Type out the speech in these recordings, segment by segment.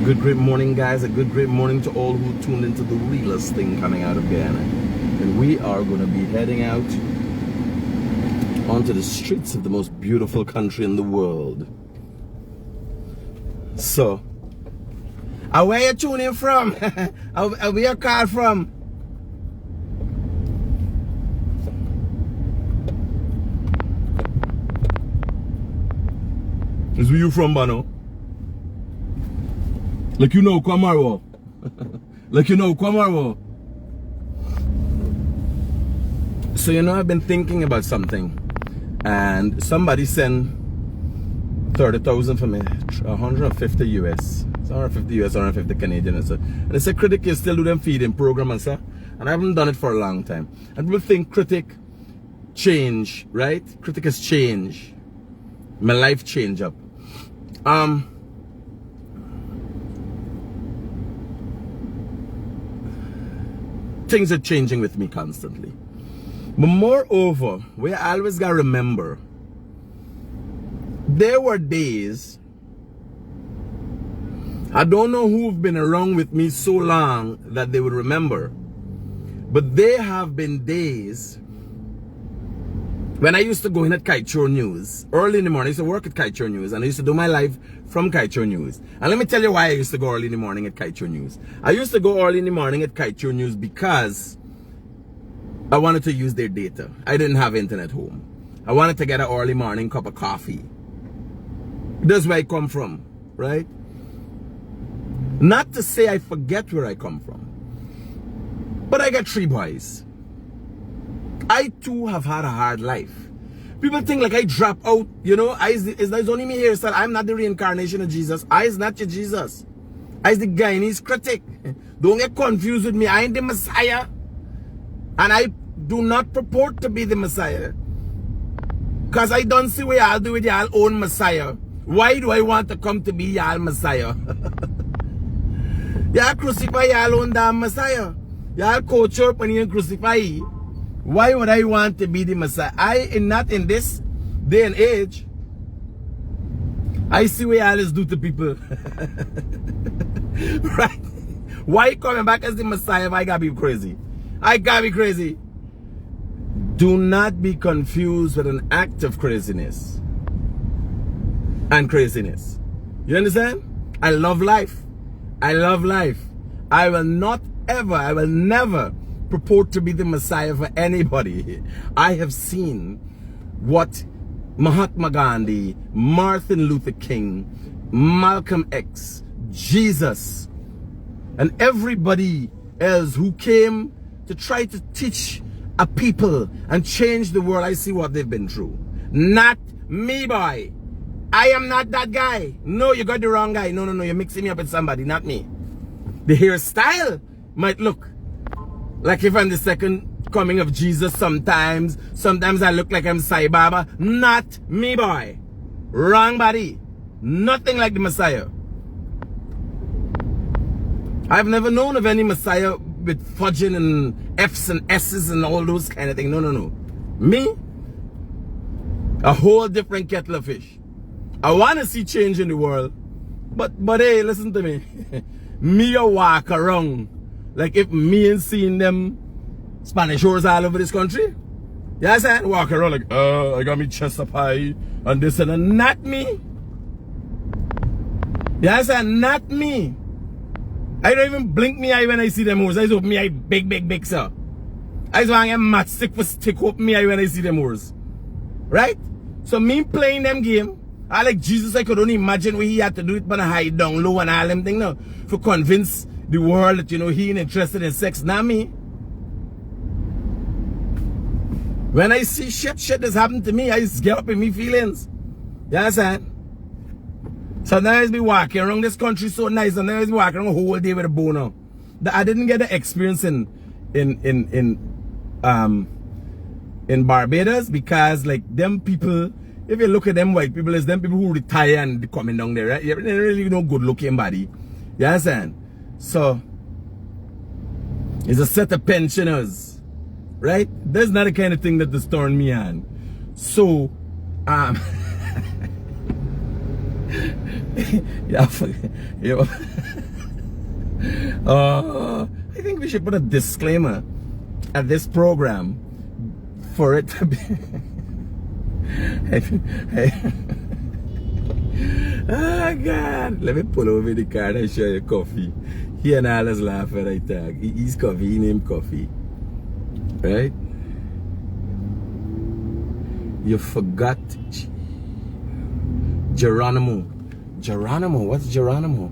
good great morning, guys. A good great morning to all who tuned into the realest thing coming out of Guyana. And we are going to be heading out onto the streets of the most beautiful country in the world. So, where you tuning from? Where you call from? Is where you from, Bano? Like you know Kwamarwo. Like you know Kwamarwo. So you know I've been thinking about something, and somebody sent 30,000 for me, 150 US. It's 150 US, 150 Canadian. And they say Critic, you still do them feeding program and stuff. And I haven't done it for a long time. And people think Critic change, right? Critic has changed. My life change up. Things are changing with me constantly. But moreover, we always gotta remember, there were days, I don't know who've been around with me so long that they would remember, but there have been days when I used to go in at Kaitro News early in the morning. I used to work at Kaitro News, and I used to do my live from Kaitro News. And let me tell you why I used to go early in the morning at Kaitro News. I used to go early in the morning at Kaitro News because I wanted to use their data. I didn't have internet home. I wanted to get an early morning cup of coffee. That's where I come from, right? Not to say I forget where I come from, but I got 3 boys. I too have had a hard life. People think like I drop out, you know. It's only me here, so I'm not the reincarnation of Jesus. I is not your Jesus. I is the Guyanese Critic. Don't get confused with me. I ain't the Messiah. And I do not purport to be the Messiah. Because I don't see what y'all do with y'all own Messiah. Why do I want to come to be y'all Messiah? Y'all crucify y'all own damn Messiah. Y'all coach up when you crucify. Why would I want to be the Messiah? Not in this day and age. I see what y'all do to people. Right? Why coming back as the Messiah if I gotta be crazy? I gotta be crazy. Do not be confused with an act of craziness and craziness. You understand? I love life. I love life. I will never purport to be the Messiah for anybody. I have seen what Mahatma Gandhi, Martin Luther King, Malcolm X, Jesus, and everybody else who came to try to teach a people and change the world. I see what they've been through. Not me, boy. I am not that guy. No, you got the wrong guy. No, you're mixing me up with somebody, not me. The hairstyle might look like if I'm the second coming of Jesus sometimes. Sometimes I look like I'm Sai Baba. Not me, boy. Wrong body. Nothing like the Messiah. I've never known of any Messiah with fudging and F's and S's and all those kind of things. No. Me? A whole different kettle of fish. I want to see change in the world. But hey, listen to me. Me a walk around like if me and seeing them Spanish horse all over this country. You understand? Walk around like, I got me chest up high and this and that. Not me. You understand? Not me. I don't even blink me eye when I see them horse. I just open me eye big, sir. I just want to get matchstick for stick open me eye when I see them horse. Right? So me playing them game, I like Jesus, I could only imagine what he had to do it, but I hide down low and all them thing now. For convince the world that, you know, he ain't interested in sex. Not me. When I see shit that's happened to me, I just get up in me feelings. You understand? Sometimes be walking around this country so nice, and then I be walking around the whole day with a boner. I didn't get the experience in Barbados because like them people, if you look at them white people, it's them people who retire and they coming down there, right? They really no good looking body. You understand? So it's a set of pensioners, right? That's not the kind of thing that just turned me on. So Yeah, yeah. I think we should put a disclaimer at this program for it to be. Oh God! Let me pull over the car and show you coffee. He and Alice laugh at I tag. He's coffee. He named coffee, right? You forgot Geronimo. Geronimo. What's Geronimo?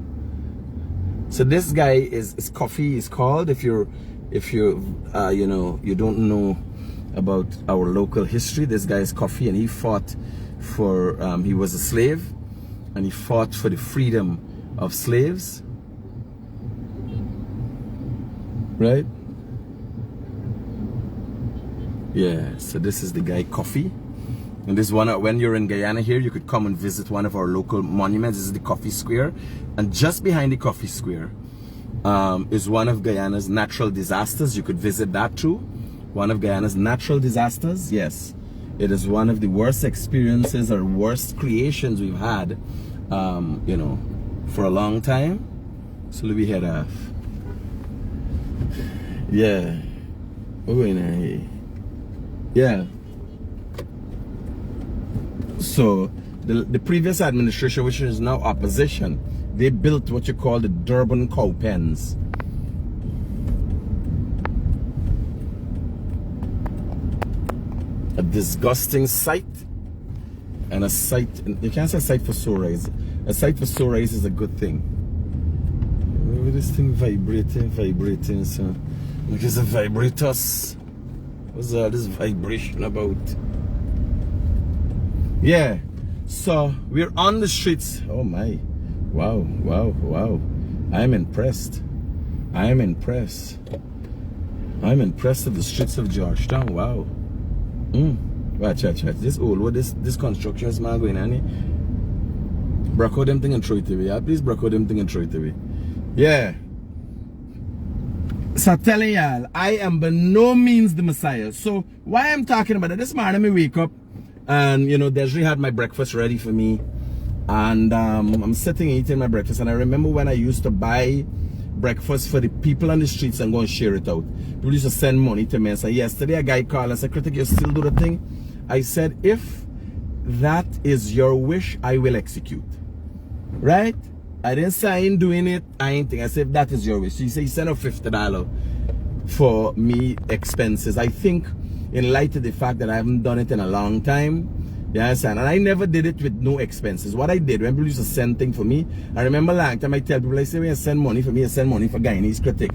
So this guy is coffee is called. If you you know, you don't know about our local history, this guy is coffee, and he fought for he was a slave, and he fought for the freedom of slaves, right? Yeah, so this is the guy coffee. And this one, when you're in Guyana here, you could come and visit one of our local monuments. This is the Coffee Square, and just behind the Coffee Square is one of Guyana's natural disasters. You could visit that too. One of Guyana's natural disasters. Yes, it is one of the worst experiences or worst creations we've had, you know, for a long time. So let me head off. Yeah. Oh, yeah. So the previous administration, which is now opposition, they built what you call the Durban cow pens. A disgusting sight, and a sight, you can't say a sight for sore eyes. A sight for sore eyes is a good thing. Maybe this thing vibrating, so look, it's a vibrators. What's all this vibration about? Yeah, so we're on the streets. Oh my, wow. I'm impressed. I'm impressed of the streets of Georgetown. Wow. Watch. This old, what this construction is man going on here. Broke out them thing and throw it away. Yeah, please broke out them thing and throw it away. Yeah. So telling y'all, I am by no means the Messiah. So why I'm talking about it, this morning I wake up, and you know, Desiree had my breakfast ready for me, and I'm sitting eating my breakfast, and I remember when I used to buy breakfast for the people on the streets and go and share it out. People used to send money to me and say, yesterday a guy called and said, Critic, you still do the thing? I said, if that is your wish, I will execute. Right? I didn't say I ain't doing it, I ain't think. I said, if that is your wish. So he said, he sent out $50 for me expenses. I think in light of the fact that I haven't done it in a long time, you understand? And I never did it with no expenses. What I did, when people used to send things for me, I remember long time I tell people, I say, when you send money for me, you send money for Guyanese Critic.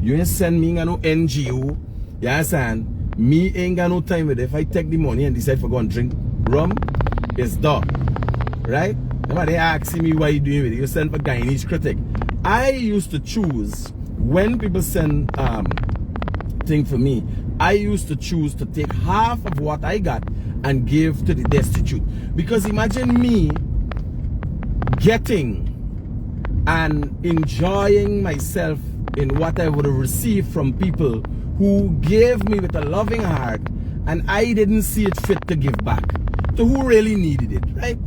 You ain't send me no NGO, you understand? Me ain't got no time with it. If I take the money and decide for go and drink rum, it's done. Right? Nobody asking me why you doing with it. You send for Guyanese Critic. I used to choose, when people send thing for me, I used to choose to take half of what I got and give to the destitute. Because imagine me getting and enjoying myself in what I would have received from people who gave me with a loving heart, and I didn't see it fit to give back to who really needed it, right?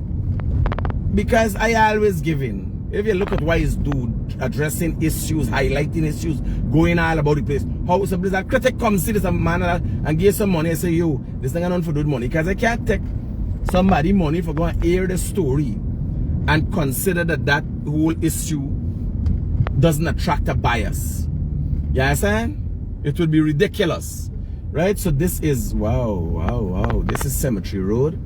Because I always give in. If you look at wise dude addressing issues, highlighting issues, going all about the place, how simple is that? Critic come see this man and give some money and say, yo, this thing ain't for good money. Because I can't take somebody money for going to air the story and consider that that whole issue doesn't attract a bias. You understand? It would be ridiculous. Right? So this is, wow. This is Cemetery Road.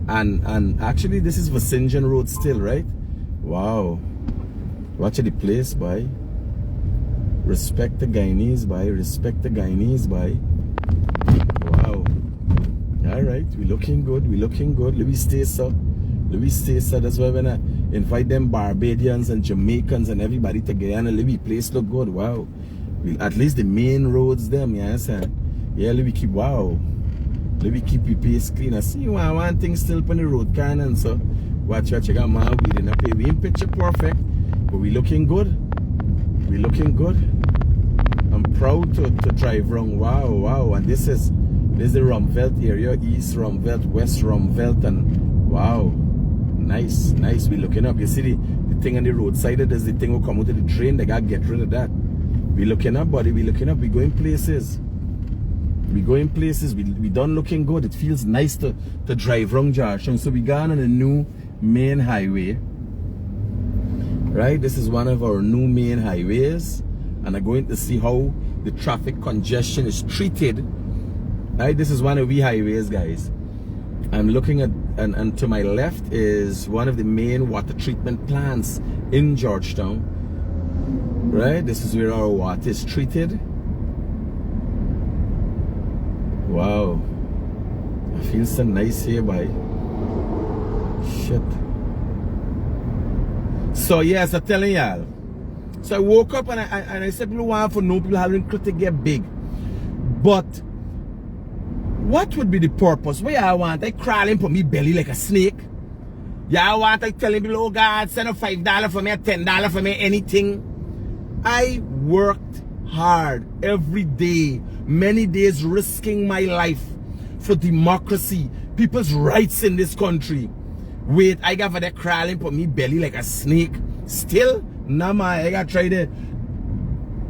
And actually this is Vasinjan Road still, right? Wow. Watch the place, boy. Respect the Guyanese, boy. Respect the Guyanese, boy. Wow. Alright, we looking good. Let me stay so. That's why when I invite them Barbadians and Jamaicans and everybody to Guyana, let me place look good. Wow. At least the main roads them, you understand? Yeah, let me keep, wow. Let me keep your place clean. I see one thing still on the road, and so watch out, check out my we didn't pay. We ain't picture perfect, but we looking good. I'm proud to drive around. Wow. And this is the Rumvelt area, East Rumvelt, West Rumvelt, and wow. Nice, nice. We looking up. You see the thing on the roadside, there's the thing will come out of the drain. They gotta get rid of that. We looking up, buddy. We looking up. We going places. We going places. We done looking good. It feels nice to drive around Georgetown. So we gone on a new main highway. Right? This is one of our new main highways. And I'm going to see how the traffic congestion is treated. Right? This is one of the highways, guys. I'm looking at, and to my left is one of the main water treatment plants in Georgetown. Right? This is where our water is treated. Wow. I feel so nice here, boy. Shit. So yes, I'm telling y'all. So I woke up and I said people want for no people having critic get big. But what would be the purpose? What y'all want? I crawling for me belly like a snake. Y'all want I telling people, oh God, send a $5 for me, a $10 for me, anything. I worked hard every day, many days risking my life for democracy, people's rights in this country. Wait, I got for that crawling for me belly like a snake. Still, nah man, I got try to.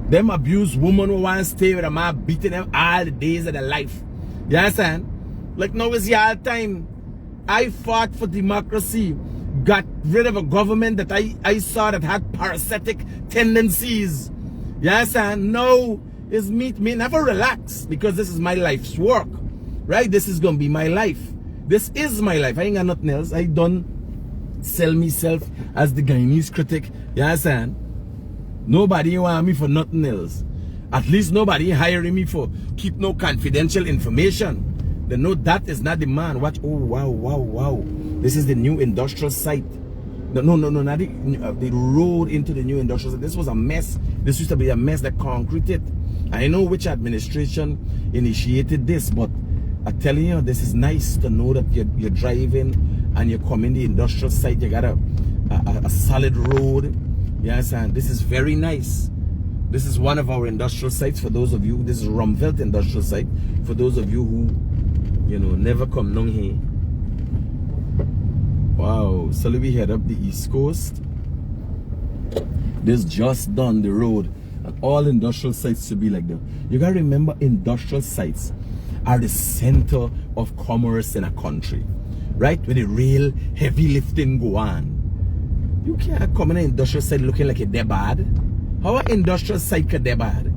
Them abused women who want to stay with a man beating them all the days of their life. You understand? Like now is y'all time. I fought for democracy, got rid of a government that I saw that had parasitic tendencies. You understand? Now is me never relax because this is my life's work. Right? This is gonna be my life. This is my life. I ain't got nothing else. I done sell myself as the Guyanese critic. You understand? Nobody want me for nothing else. At least nobody hiring me for keep no confidential information. They know that is not the man. Watch. Oh, wow, wow, wow. This is the new industrial site. No, not the road into the new industrial site. This was a mess. This used to be a mess that concreted. I know which administration initiated this, but I'm telling you, this is nice to know that you're driving and you're coming to the industrial site. You got a solid road. Yes, and this is very nice. This is one of our industrial sites for those of you. This is Rumvelt industrial site for those of you who, you know, never come down here. Wow, so we head up the East Coast. This just done the road, and all industrial sites should be like that. You gotta remember, industrial sites are the center of commerce in a country, right? Where the real heavy lifting go on. You can't come in an industrial site looking like a dead bad. How an industrial site could dead bad?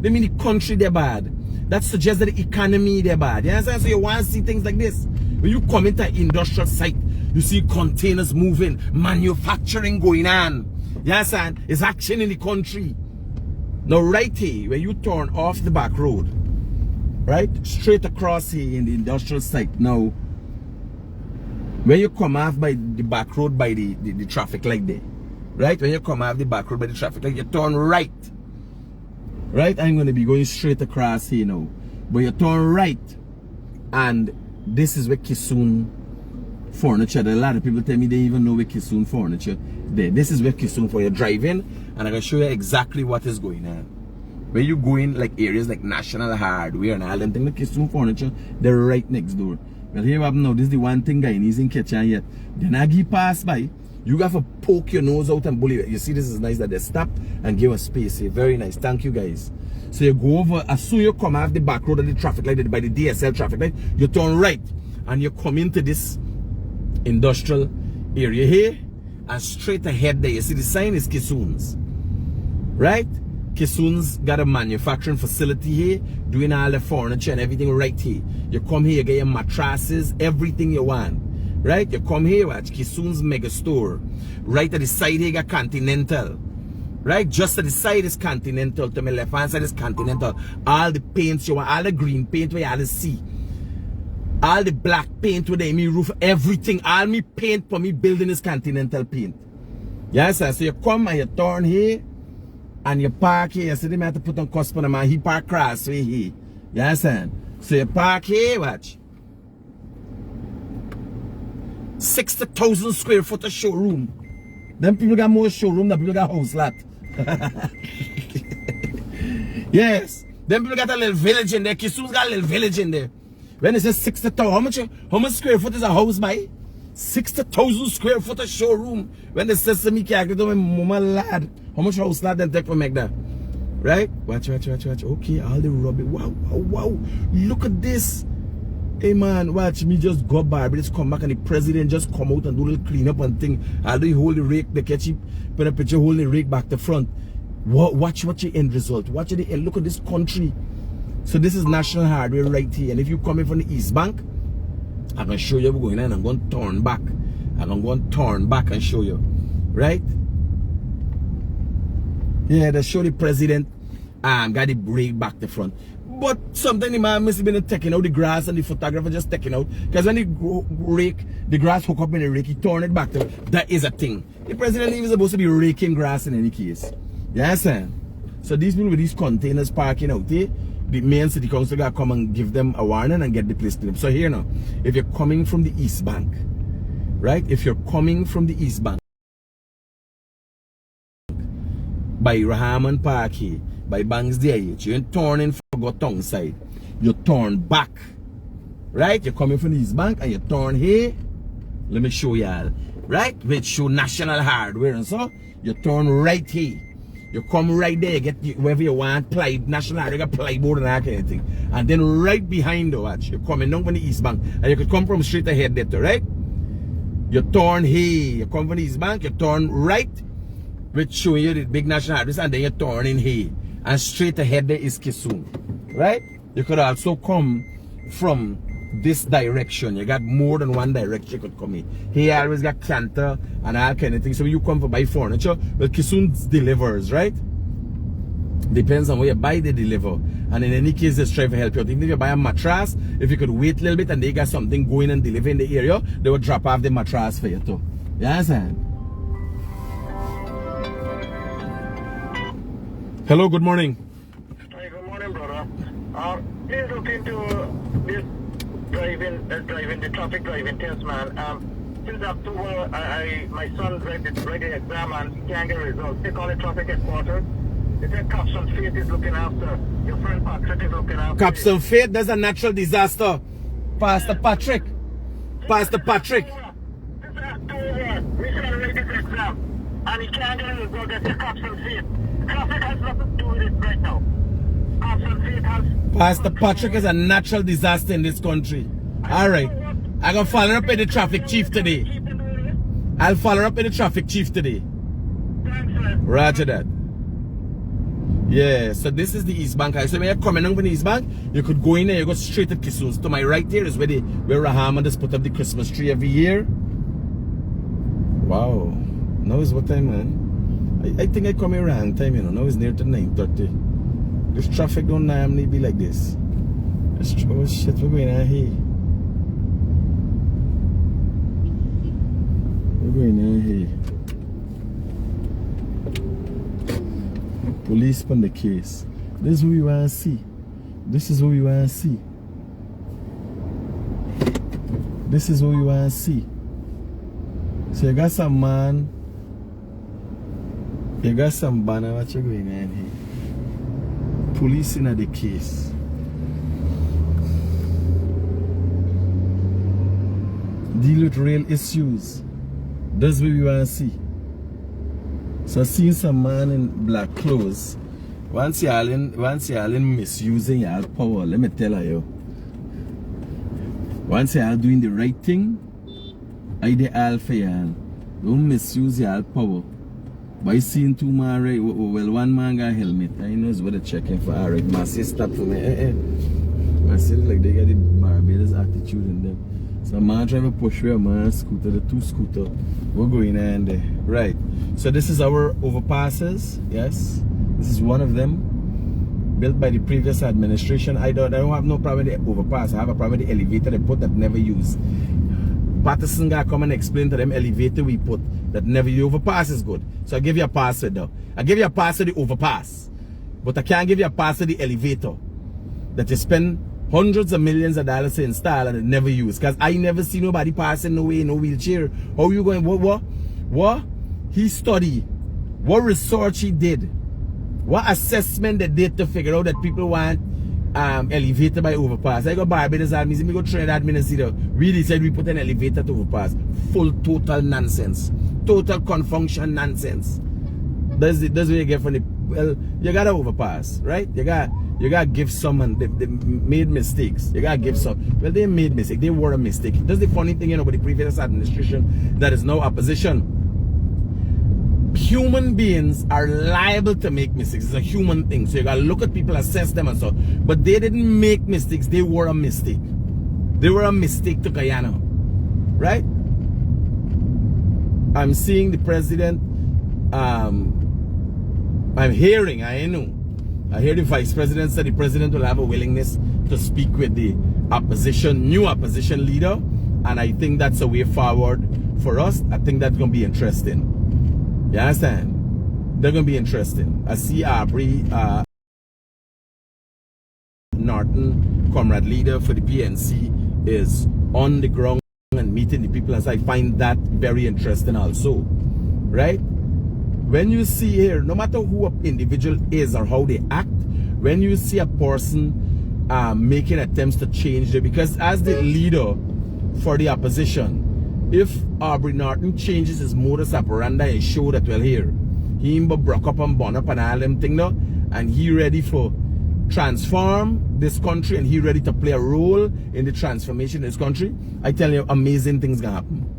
They mean the country dead bad. That suggests that the economy dead bad. You understand? So you want to see things like this. When you come into an industrial site, you see containers moving, manufacturing going on. You understand? It's action in the country. Now right here, when you turn off the back road, right, straight across here in the industrial site. Now, when you come off by the back road by the traffic light there, right? When you come off the back road by the traffic light, you turn right. Right? I'm going to be going straight across here now. But you turn right. And this is where Kisoon Furniture. A lot of people tell me they even know where Kisoon Furniture there. This is where Kisoon for you're driving. And I'm going to show you exactly what is going on. When you go in like areas like National Hardware and all them things, like Kisoon Furniture, they're right next door. Well, here we have now, this is the one thing Guyanese in Ketchan yet. Then I give pass by, you got to poke your nose out and bully it. You see, this is nice that they stop and give us space here. Very nice. Thank you, guys. So you go over, as soon as you come off the back road of the traffic light, by the DSL traffic light, you turn right and you come into this industrial area here, and straight ahead there, you see the sign is Kisoon's. Right? Kisoon's got a manufacturing facility here, doing all the furniture and everything right here. You come here, you get your mattresses, everything you want. Right? You come here, watch Kisoon's mega store. Right at the side here, you got Continental. Right? Just at the side is Continental. To my left hand side is Continental. All the paints you want, all the green paint where you all see. All the black paint with the me roof, everything. All me paint for me building is Continental paint. Yes, sir. So you come and you turn here. And you park here, you see they have to put on customer man, he park crossway here. You understand? So you park here, watch. 60,000 square foot of showroom. Them people got more showroom than people got house lot. Yes. Them people got a little village in there. Kisoon's got a little village in there. When it says 60,000, how much square foot is a house by? 60,000 square foot of showroom. When they say to me, I go to my mama lad. How much house lad them take for make that? Right? Watch. Okay, all the rubbish. Wow. Look at this. Hey man, watch me just go by, but just come back and the president just come out and do a little clean up and thing. I'll do hold the rake, the ketchup, put a picture, hold the rake back to front. Watch your end result. Watch the end. Look at this country. So this is National Hardware right here. And if you coming from the East Bank, I'm gonna show you we're going in and I'm going to turn back. I'm going to turn back and show you. Right? Yeah, they show the president got the brake back the front. But sometimes the man must have been taking out the grass and the photographer just taking out. Because when the grass hook up in the rake, he turn it back. That is a thing. The president is supposed to be raking grass in any case. You understand? So these people with these containers parking out there, the main city council got to come and give them a warning and get the place clean up. So here now, if you're coming from the East Bank, right? If you're coming from the East Bank, by Rahaman Park here, by Banks DH, you ain't turning for Gotong side. You turn back. Right? You're coming from the East Bank and you turn here. Let me show y'all. Right? Which show National Hardware and so. You turn right here. You come right there, get wherever you want, National Hardware, plyboard and that kind of thing. And then right behind the watch, you're coming down from the East Bank. And you could come from straight ahead there, right? You turn here. You come from the East Bank, you turn right, which show you the big National Hardware, and then you turn in here. And straight ahead there is Kissoon, right? You could also come from this direction. You got more than one direction you could come in. Here always got Canter and all kind of things. So you come for buy furniture, but Kissoon delivers, right? Depends on where you buy, they deliver. And in any case, they try to help you. Even if you buy a mattress, if you could wait a little bit and they got something going and deliver in the area, they will drop off the mattress for you too. You understand? Hello, good morning. Hi, good morning, brother. Please look into this the traffic driving test, man. Since October, my son read the exam and he can't get results. They call it traffic headquarters. They say Capstone Faith is looking after. Your friend Patrick is looking after. Capstone Faith, there's a natural disaster. Pastor Patrick. Pastor Patrick. This is October. We should read this exam. And he can't get a result. They say Capstone Faith. Traffic has nothing to do with it right now. Pastor Patrick is a natural disaster in this country. Alright. I'm going to follow up with the traffic chief today. I'll follow up with the traffic chief today. Roger that. Yeah, so this is the East Bank. So when you're coming on from the East Bank, you could go in there, you go straight to Kissoon's. To my right here is where Rahman just put up the Christmas tree every year. Wow. Now is what time, man? I think I come here wrong time, you know. Now it's near to 9:30. This traffic don't normally be like this. Oh shit, we're going on here. We're going on here. Police on the case. This is who you want to see. This is who you want to see. This is who you want to see. So you got some man. You got some banner, what you going on here? Police in the case. Deal with real issues. That's what we want to see. So seeing some man in black clothes, once y'all in misusing y'all power, let me tell you. Once y'all doing the right thing, I the all for y'all. Don't misuse y'all power. By seeing two man, right? Well, one man got a helmet. I know what they're checking for. Alright, my sister for me. My sister like they got the Barbados attitude in them. So man trying to push a man scooter, the two scooter. We're going in there. Right. So this is our overpasses. Yes. This is one of them. Built by the previous administration. I don't have no problem with the overpass. I have a problem with the elevator they put that never used. Patterson got to come and explain to them elevator we put that never the overpass is good. So I give you a pass with that. I give you a pass with the overpass. But I can't give you a pass with the elevator that you spend hundreds of millions of dollars to install and it never use. Because I never see nobody passing no way, no wheelchair. How you going? What? He studied. What research he did. What assessment they did to figure out that people want elevator by overpass. I go Barbados and me go Trinidad Minister. We decide we put an elevator to overpass. Full total nonsense. Total confunction nonsense. That's what you get from the, well, you gotta overpass, right? You gotta give someone, they made mistakes. You gotta give some, well, they made mistakes. They were a mistake. That's the funny thing, with the previous administration that is now opposition. Human beings are liable to make mistakes. It's a human thing. So you gotta look at people, assess them and so. But they didn't make mistakes. They were a mistake. They were a mistake to Guyana. Right? I'm seeing the president. I'm hearing, I hear the vice president said the president will have a willingness to speak with the new opposition leader. And I think that's a way forward for us. I think that's going to be interesting. You understand? They're going to be interesting. I see Aubrey Norton, comrade leader for the PNC, is on the ground and meeting the people. And so I find that very interesting also. Right? When you see here, no matter who an individual is or how they act, when you see a person making attempts to change it, because as the leader for the opposition, if Aubrey Norton changes his modus operandi and show that, well, here, he broke up and burn up and all them thing now, and he ready for transform this country and he ready to play a role in the transformation of this country, I tell you, amazing things gonna happen.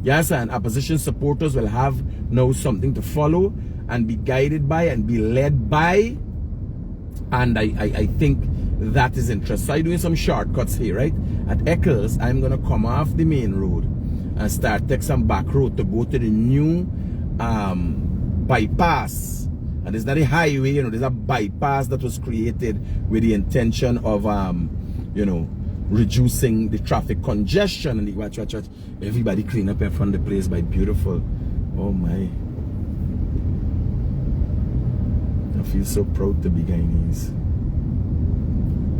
Yes, and opposition supporters will have now something to follow and be guided by and be led by. And I think that is interesting. So I'm doing some shortcuts here, right? At Eccles, I'm going to come off the main road and start take some back road to go to the new bypass. And it's not a highway, there's a bypass that was created with the intention of, reducing the traffic congestion. And the watch. Everybody clean up in front of the place by beautiful. Oh my. I feel so proud to be Guyanese.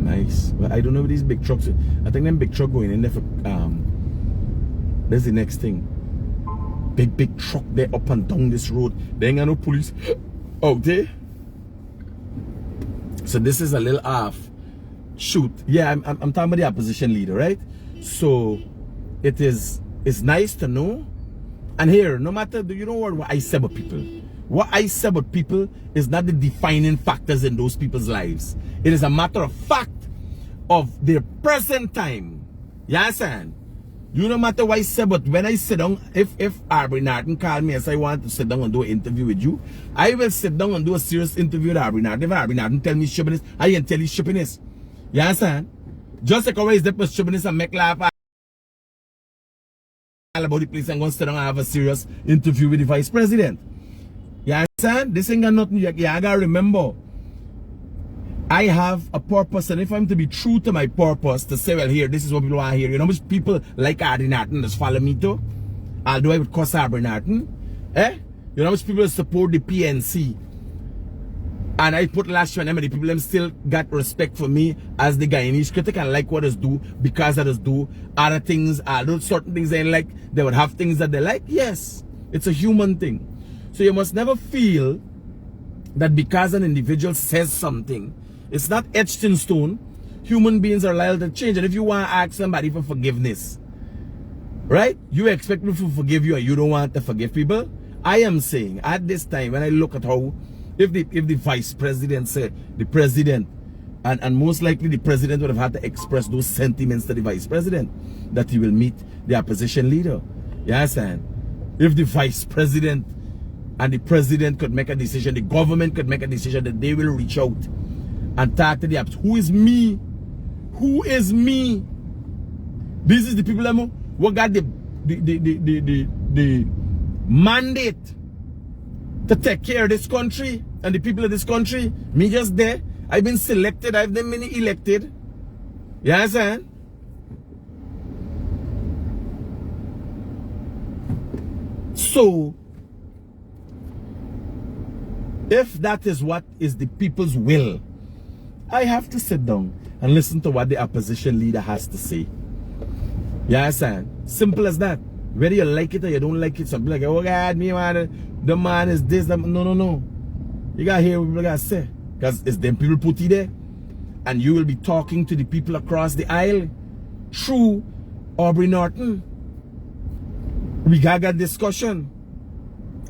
Nice. Well, I don't know if these big trucks, I think them big truck going in there for, there's the next thing. Big truck there up and down this road. There ain't got no police out there. So this is a little off. Shoot, yeah, I'm talking about the opposition leader, right? So it's nice to know. And here, no matter, you know what I say about people? What I say about people is not the defining factors in those people's lives. It is a matter of fact of their present time. You understand? You no matter what I say, but when I sit down, if Aubrey Norton call me and say I want to sit down and do an interview with you, I will sit down and do a serious interview with Aubrey Norton. If Aubrey Norton tell me stupidness, I can tell you stupidness. You understand? Just like always the stupidness and make laugh all about the place and go sit down and have a serious interview with the vice president. You understand? This ain't got nothing. You gotta remember, I have a purpose, and if I'm to be true to my purpose, to say, well, here, this is what people want to hear. You know how much people like Aubrey Norton just follow me too? Although I would cuss Aubrey Norton. You know how much people support the PNC? And I put last year, and the people them still got respect for me as the Guyanese critic and like what us do because others do other things, certain things they like. They would have things that they like. Yes, it's a human thing. So you must never feel that because an individual says something, it's not etched in stone. Human beings are liable to change. And if you want to ask somebody for forgiveness, right? You expect people to forgive you and you don't want to forgive people. I am saying at this time, when I look at how, if the vice president said, the president, and most likely the president would have had to express those sentiments to the vice president, that he will meet the opposition leader. You understand? If the vice president and the president could make a decision, the government could make a decision that they will reach out and talk to the opposition. Who is me? Who is me? This is the people who got the mandate to take care of this country and the people of this country. Me just there. I've been selected. I've been elected. You understand? So, if that is what is the people's will, I have to sit down and listen to what the opposition leader has to say. You understand? Simple as that. Whether you like it or you don't like it, some people like, oh God, me man, the man is this, that. No. You gotta hear what people gotta say. Because it's them people put it there. and you will be talking to the people across the aisle through Aubrey Norton. We got a discussion.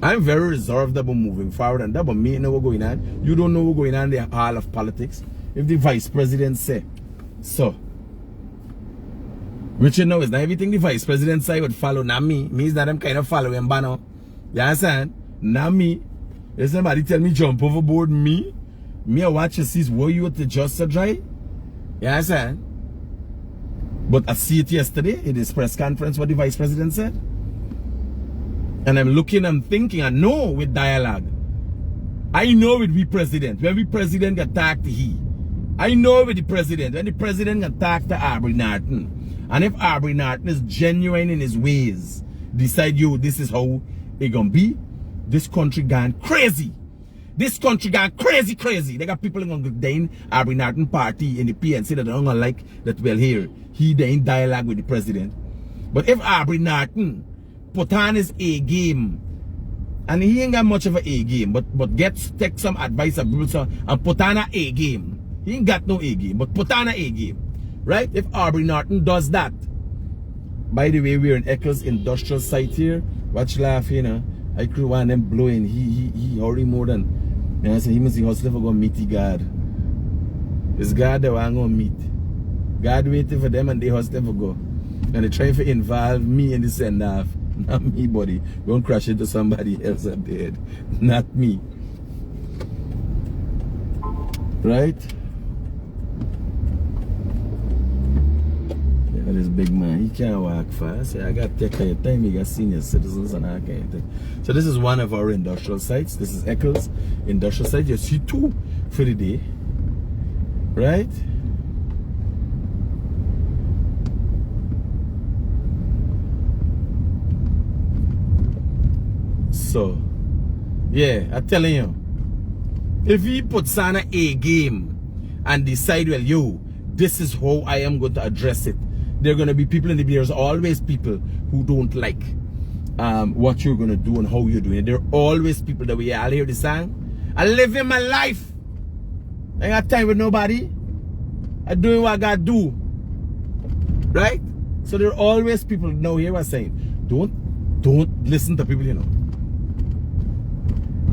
I'm very reserved about moving forward, and that but me know what's going on. You don't know what's going on in the hall of politics. If the vice president say so, which you know is not everything the vice president say would follow, not me. Me is not them kind of following banner. You understand? Not me. If somebody tell me jump overboard, me I watch and see where you at the just a dry. You understand? But I see it yesterday in this press conference what the vice president said. And I'm looking, I'm thinking, I know with dialogue. I know with we president. When we president get talk to he. I know with the president. When the president get talk to Aubrey Norton. And if Aubrey Norton is genuine in his ways, decide you this is how it gonna be, this country gone crazy. This country gone crazy. They got people in the Aubrey Norton party in the PNC that don't like that well here. He they in dialogue with the president. But if Aubrey Norton put on his A game, and he ain't got much of an A game, but take some advice of people and put on an A game. He ain't got no A game, but put on an A game. Right? If Aubrey Norton does that. By the way, we're in Eccles industrial site here. Watch laugh, you know. I could want them blowing. He already more than, you know, I say he must be hustling for going meet the God. It's God that I'm gonna meet. God waiting for them and they hustling for go. And they trying to involve me in the send off. Not me, buddy. Don't crash into somebody else up there. Not me. Right? Yeah, this big man, he can't walk fast. I got to take your time. You got senior citizens and I can't take. So this is one of our industrial sites. This is Eccles industrial site. You see two for the day. Right? So, yeah, I'm telling you, if he puts on a game and decide, well, yo, this is how I am going to address it, there are going to be people in the there's always people who don't like what you're going to do and how you're doing it. There are always people that we all hear the song. I live in my life. I ain't got time with nobody. I'm doing what I got to do. Right? So there are always people now here are saying, don't listen to people, you know.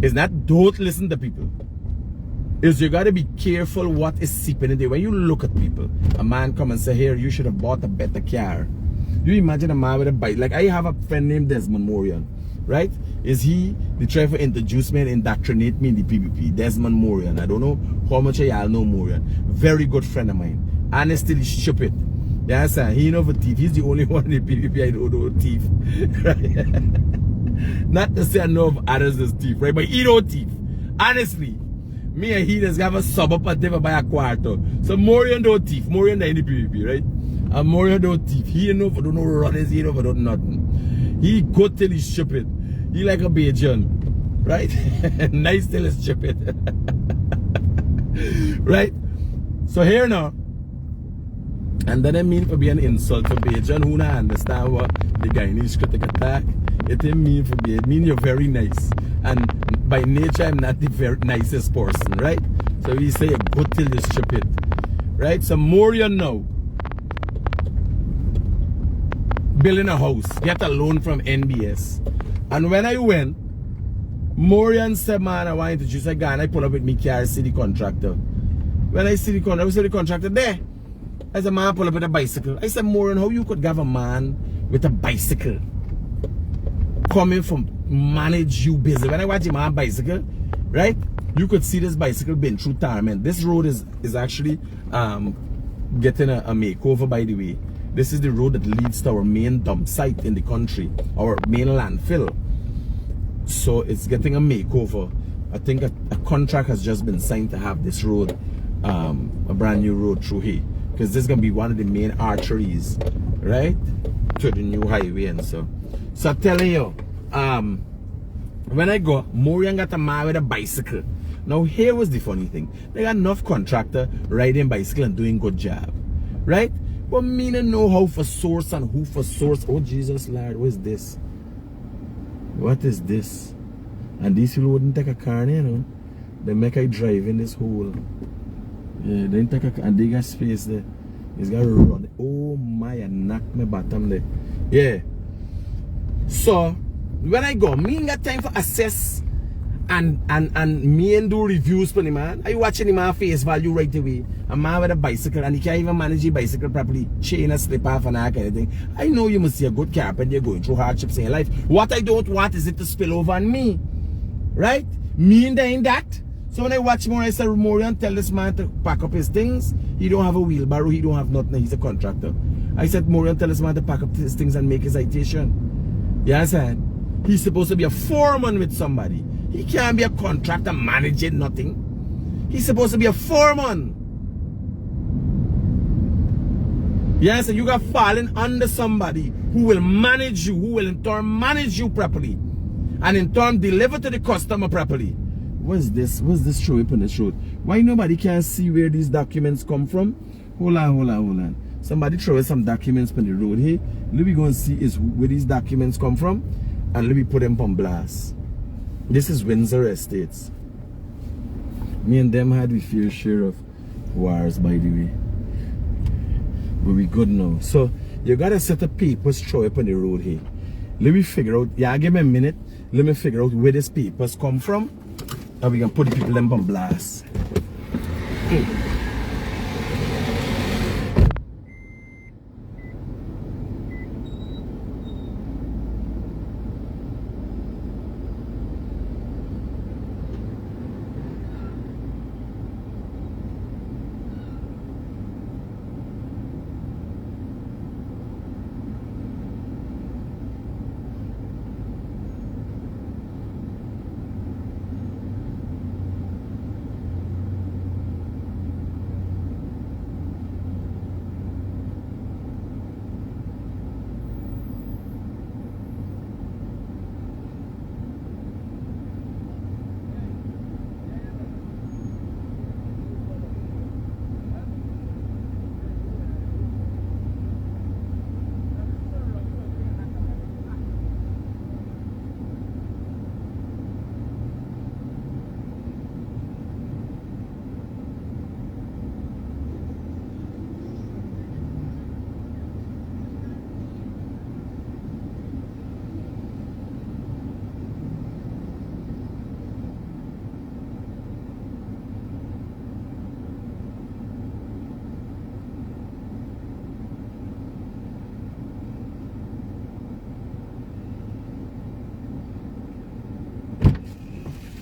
It's not don't listen to people. It's you gotta be careful what is seeping in there. When you look at people, a man come and say, here, you should have bought a better car. You imagine a man with a bike. Like I have a friend named Desmond Morian, right? Is he the try to introduce me and indoctrinate me in the PPP? Desmond Morian. I don't know how much of y'all know Morian. Very good friend of mine. Honestly, stupid. You understand? He know for thief. He's the only one in the PPP I don't know thief. Right? Not to say I know of others as thief, right? But he don't thief. Honestly, me and he just have a sub up at them by a quarter. So Morian don't thief. Morian in the PPP, right? And Morian don't thief. He don't know runners, he don't know nothing. He go till he's stupid. He like a Bajan, right? Nice till he's stupid. Right? So here now. And then I mean for being an insult to Bajan who not understand what the Guyanese Critic attack. It didn't mean for me. It mean you're very nice. And by nature, I'm not the very nicest person, right? So we say, go till you're stupid. Right? So Morian now. Building a house. Get a loan from NBS. And when I went, Morian said, man, I want to introduce a guy. And I pull up with me car, see the contractor. When I see the contractor, I see the contractor there. I said, man, pull up with a bicycle. I said, Morian, how you could have a man with a bicycle coming from manage you busy? When I watch him on bicycle, right, you could see this bicycle been through tarmac. This road is actually getting a makeover, by the way. This is the road that leads to our main dump site in the country, our main landfill. So it's getting a makeover. I think a contract has just been signed to have this road, a brand new road through here. Because this is going to be one of the main arteries, right, to the new highway and so. So I'm telling you, when I go, Morian got a man with a bicycle. Now here was the funny thing. They got enough contractor riding bicycle and doing good job. Right? But me don't know how for source and who for source. Oh Jesus Lord, what is this? What is this? And these people wouldn't take a car, you know. They make I drive in this hole. Yeah, then take a and they got space there. He's got to run. Oh my, and knock my bottom there. Yeah. So when I go, me ain't got time for assess and me and do reviews for the man. Are you watching the man face value right away? A man with a bicycle and he can't even manage his bicycle properly, chain a slip off and that kind of thing. I know you must see a good carpenter, you're going through hardships in your life. What I don't want is it to spill over on me. Right? Me and in that. So when I watch more, I say Morian tell this man to pack up his things. He don't have a wheelbarrow, he don't have nothing, he's a contractor. I said Morian tell this man to pack up his things and make his citation. You understand? He's supposed to be a foreman with somebody. He can't be a contractor managing nothing. He's supposed to be a foreman. Yes, and you got fallen under somebody who will manage you, who will in turn manage you properly, and in turn deliver to the customer properly. What's this? What's this show up on the show? Why nobody can see where these documents come from? Hold on. Somebody throw some documents on the road here. Let me go and see is where these documents come from, and let me put them on blast. This is Windsor Estates. Me and them had we fair share of wars, by the way. But we good now. So you got a set of papers throw up on the road here. Let me figure out. Yeah, give me a minute. Let me figure out where these papers come from, and we can put the people them on blast.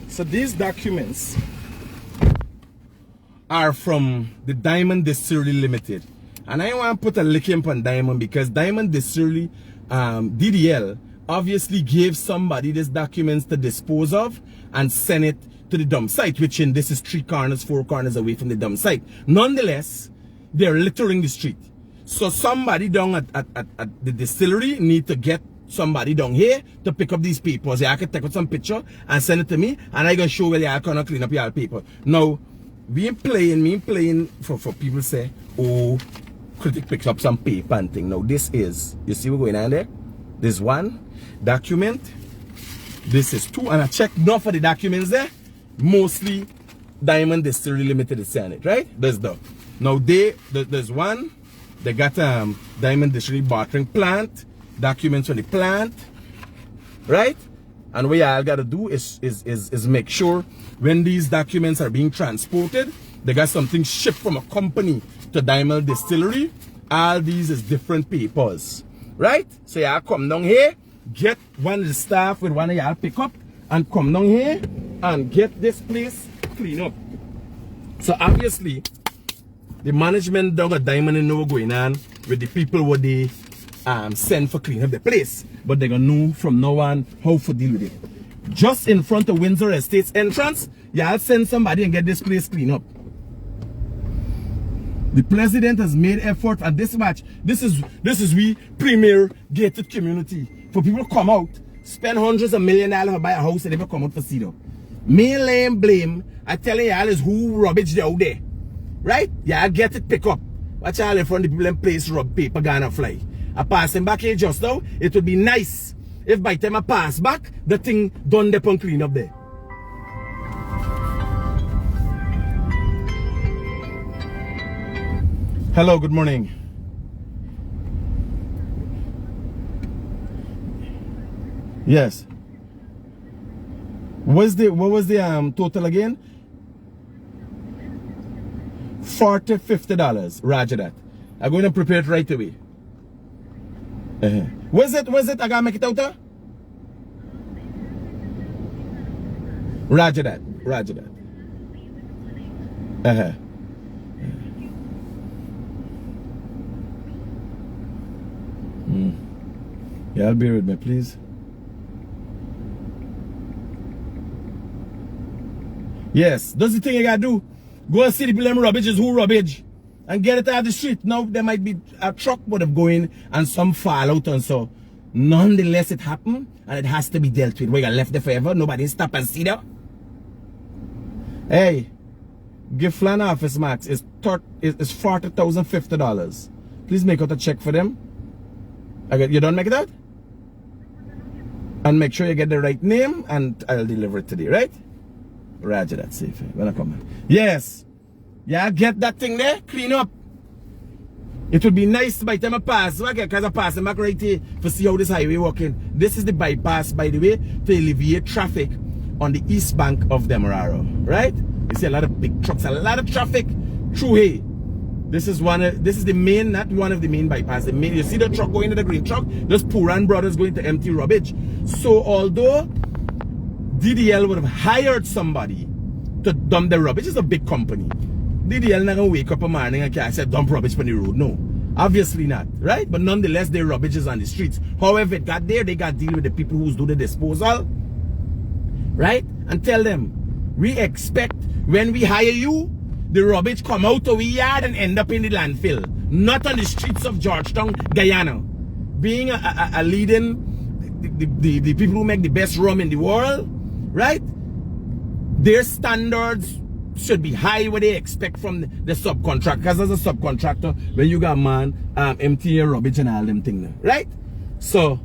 So these documents are from the Diamond Distillery Limited. And I want to put a lick on Diamond because Diamond Distillery, DDL, obviously gave somebody these documents to dispose of and send it to the dump site, which in this is 4 corners away from the dump site. Nonetheless, they're littering the street. So somebody down at the distillery need to get somebody down here to pick up these papers. I can take out some picture and send it to me, and I can show where you can clean up your paper. Now, me playing for people say, oh, Critic picks up some paper and thing. Now this is, you see what's going on there? This one document, this is 2, and I checked enough for the documents there. Mostly Diamond Distillery Limited is saying it, right? There's the now there's one, they got Diamond Distillery bottling plant, documents on the plant, right? And what y'all gotta do is make sure when these documents are being transported, they got something shipped from a company to Diamond Distillery. All these is different papers, right? So y'all come down here, get one of the staff with one of y'all pick up, and come down here and get this place clean up. So obviously, the management down at Diamond know what's going on with the people what they send for clean up the place, but they're gonna know from now on how to deal with it. Just in front of Windsor Estates entrance, y'all send somebody and get this place clean up. The president has made effort at this match. This is we premier gated community. For people to come out, spend hundreds of millions of dollars to buy a house and never come out for Cedar. Me lame blame, I tell y'all is who rubbish they out there. Right? Y'all get it pick up. Watch y'all in front of the people and place rub paper gonna fly. I pass him back here just now. It would be nice if by the time I pass back, the thing done the and clean up there. Hello, good morning. Yes. What was the total again? $40-50. Roger that. I'm going to prepare it right away. Was it? I gotta make it out there? Roger that. Yeah, I'll bear with me, please. Yes, that's the thing you gotta do. Go and see the people them rubbish is who rubbish. And get it out of the street. Now there might be a truck would have going and some fall out and so. Nonetheless it happened and it has to be dealt with. We got left there forever. Nobody stop and see that. Hey, give Flan Office Max is $40,050. Please make out a check for them. You don't make it out? And make sure you get the right name and I'll deliver it today, right? Roger that, safe. When I come back. Yes. Yeah, get that thing there, clean up. It would be nice by the time I pass, because I pass back right here to see how this highway working. This is the bypass, by the way, to alleviate traffic on the east bank of Demerara, right? You see a lot of big trucks, a lot of traffic through here. This is the main, not one of the main bypass. The main, you see the truck going to the green truck, those Puran brothers going to empty rubbish. So although DDL would have hired somebody to dump the rubbish, it's a big company. DDL not gonna wake up a morning and can't say dump rubbish on the road. No, obviously not, right? But nonetheless, their rubbish is on the streets. However, it got there, they got to deal with the people who do the disposal, right? And tell them, we expect when we hire you, the rubbish come out of the yard and end up in the landfill, not on the streets of Georgetown, Guyana. Being a leading, the people who make the best rum in the world, right? Their standards should be high what they expect from the subcontractor. Because as a subcontractor, when you got man empty your rubbish and all them things, right? So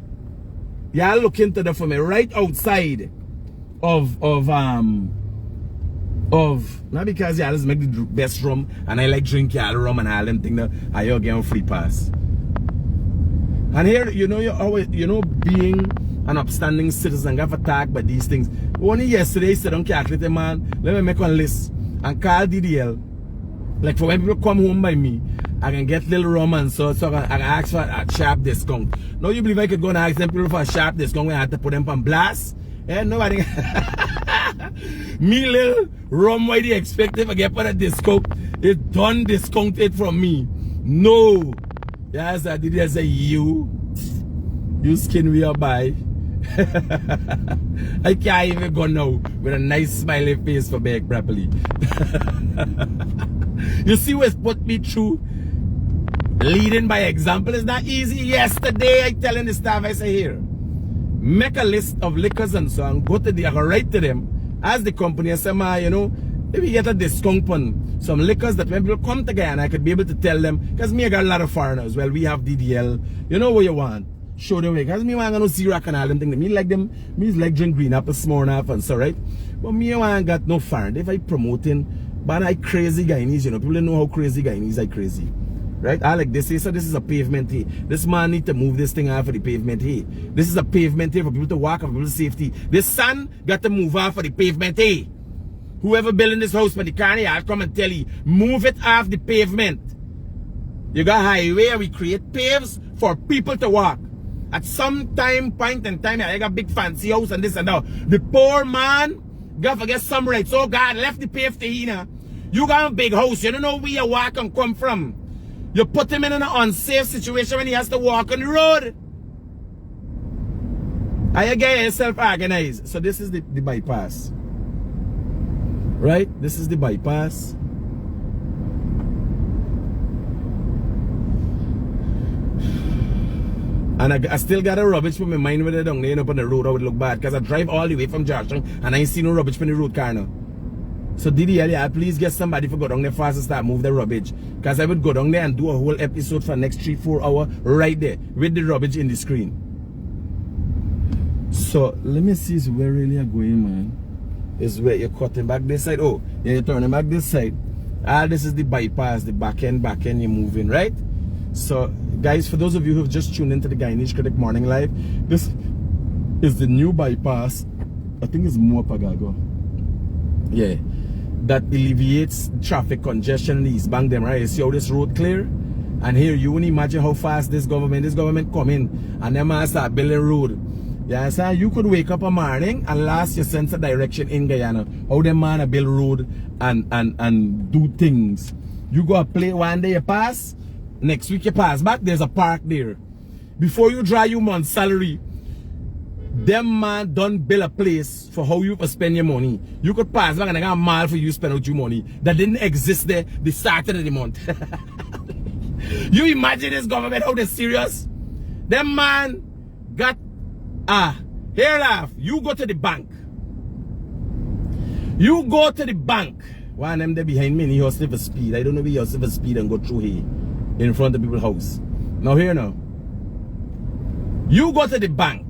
y'all look into that for me right outside of not because y'all just make the best rum and I like drink y'all rum and all them things, and you get a free pass. And here, you know, you always, you know, being an upstanding citizen got attacked by these things. Only yesterday, said, don't calculate, man. Let me make one list and call DDL. Like for when people come home by me, I can get little rum and so I can ask for a sharp discount. Now you believe I could go and ask them people for a sharp discount when I had to put them on blast? Eh, nobody. Me little rum, why they expect if I get for a discount? It done discounted from me. No. Yes, I did. I say you skin we are by. I can't even go now with a nice smiley face for back properly. You see what's put me through? Leading by example is not easy. Yesterday I telling the staff, I say here, make a list of liquors and so on, go to the, I go write to them as the company and say, you know, maybe get a discount on some liquors that when people come together, I could be able to tell them, because me I got a lot of foreigners. Well, we have DDL, you know what you want. Show them way. Because me want to know Zero and all them things. Me like them, me like drink green apple, Smirnoff and so, right? But me want got no foreign. If I promoting, but I crazy Guyanese, you know, people don't know how crazy Guyanese are crazy. Right? I like this. So this is a pavement here. This man need to move this thing off of the pavement here. This is a pavement here for people to walk, for people's safety. This son got to move off of the pavement here. Whoever building this house for the car, I'll come and tell you, move it off the pavement. You got highway, we create paves for people to walk. At some point in time, I got big fancy house and this and that. The poor man got to get some rights. So God left the pave to here. You got a big house. You don't know where you walk and come from. You put him in an unsafe situation when he has to walk on the road. And you get yourself organized. So this is the bypass. Right? This is the bypass. And I still got a rubbish for my mind when I down there up on the road. I would look bad because I drive all the way from Georgetown and I ain't see no rubbish from the road car now. So DDL, yeah, please get somebody to go down there fast and start move the rubbish. Because I would go down there and do a whole episode for the next 3-4 hours right there with the rubbish in the screen. So let me see where really you're going, man. Is where you're cutting back this side. Oh, yeah, you're turning back this side. This is the bypass, the back end you're moving, right? So, guys, for those of you who have just tuned into the Guyanese Critic Morning Live, this is the new bypass. I think it's more Pagago. Yeah. That alleviates traffic congestion in the East Bank, them, right? You see how this road clear? And here, you wouldn't imagine how fast this government come in and them start building road. Yeah, so you could wake up a morning and last your sense of direction in Guyana. How them man build road and do things. You go play one day you pass, next week you pass back, there's a park there. Before you draw your month's salary, them man done build a place for how you can spend your money. You could pass back and they got a mile for you to spend out your money. That didn't exist there the start of the month. You imagine this government, how they're serious? Them man got, here laugh, you go to the bank. You go to the bank. One of them there behind me and he hustle for speed. I don't know if he hustle for speed and go through here in front of people's house. Now here now. You go to the bank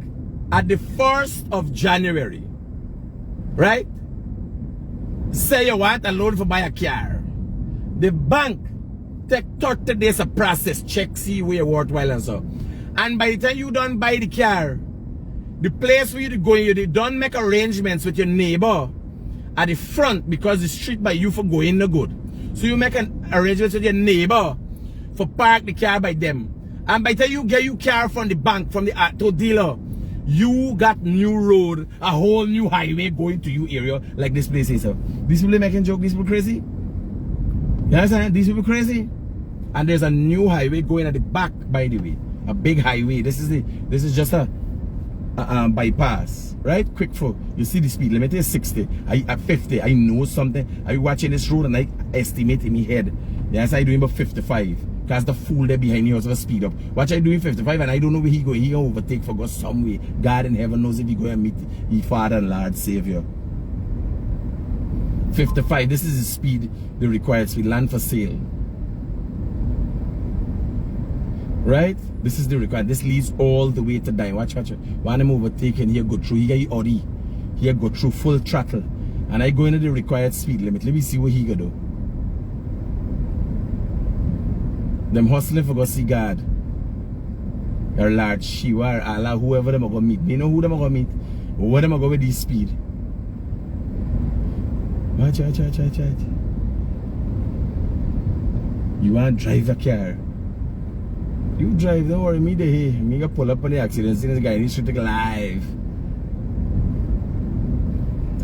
at the 1st of January. Right? Say you want a loan for buy a car. The bank take 30 days to process, check, see where worthwhile and so. And by the time you done buy the car, the place where you go, you done make arrangements with your neighbor at the front because the street by you for going no good. So you make an arrangement with your neighbor for park the car by them. And by the time you get your car from the bank, from the auto dealer, you got new road, a whole new highway going to your area like this place is. These people making joke, these people crazy. You understand? These people crazy. And there's a new highway going at the back, by the way. A big highway. This is just a bypass, right? Quick for you see the speed limit is 60. At 50. I know something. I watching this road and I estimate in my head. Yes, I doing about 55. Because the fool there behind me also speed up. Watch I doing 55 and I don't know where he going. He gonna overtake for God some way. God in heaven knows if he going to meet his Father and Lord Savior. 55. This is the speed, the required speed. Land for sale. Right? This is the required. This leads all the way to die. Watch. When I'm overtaking, here go through. Here Audi. Here go through full throttle. And I go into the required speed limit. Let me see what he gonna do. Them hustling for go see God. Or Lord Shiva or Allah, whoever them are gonna meet. You know who them are gonna meet? Where them are going with this speed. Watch. You want to drive a car? You drive, don't worry, me there. Me gonna pull up on the accident scene. This guy needs to take live.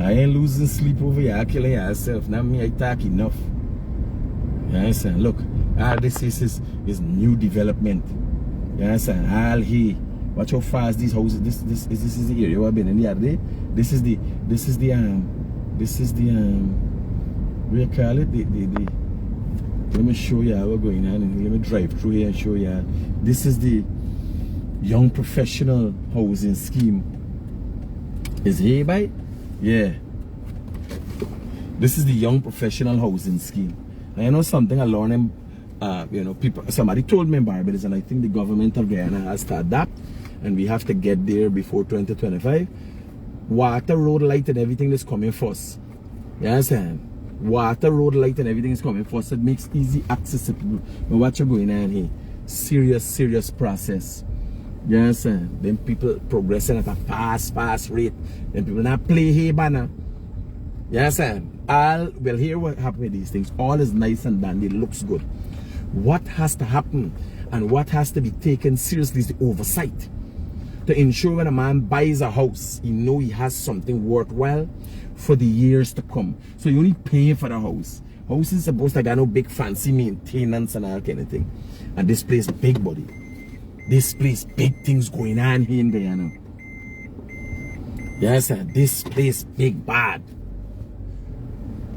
I ain't losing sleep over here, killing yourself. Now me, I talk enough. You understand? Look, all this is new development. You understand? All here. Watch how fast these houses. This is the area I've been in the other day. This is the what do you call it? Let me show you how we're going on and let me drive through here and show you. This is the young professional housing scheme. Is here by? Yeah. This is the young professional housing scheme. And I know something I learned, people, somebody told me in Barbados, and I think the government of Guyana has to adapt, and we have to get there before 2025. Water, road, light, and everything is coming first. You understand? Water, road, light, and everything is coming first. It makes easy accessible. But what you're going on here, serious process. You understand? Then people progressing at a fast rate. Then people not play here, banner. You understand? Well, here what happened with these things. All is nice and dandy. It looks good. What has to happen and what has to be taken seriously is the oversight. To ensure when a man buys a house, he know he has something worthwhile for the years to come. So you only pay for the house. House is supposed to get no big fancy maintenance and all kind of thing. And this place big, buddy. This place big things going on here in Guyana. Yes, sir. This place big bad.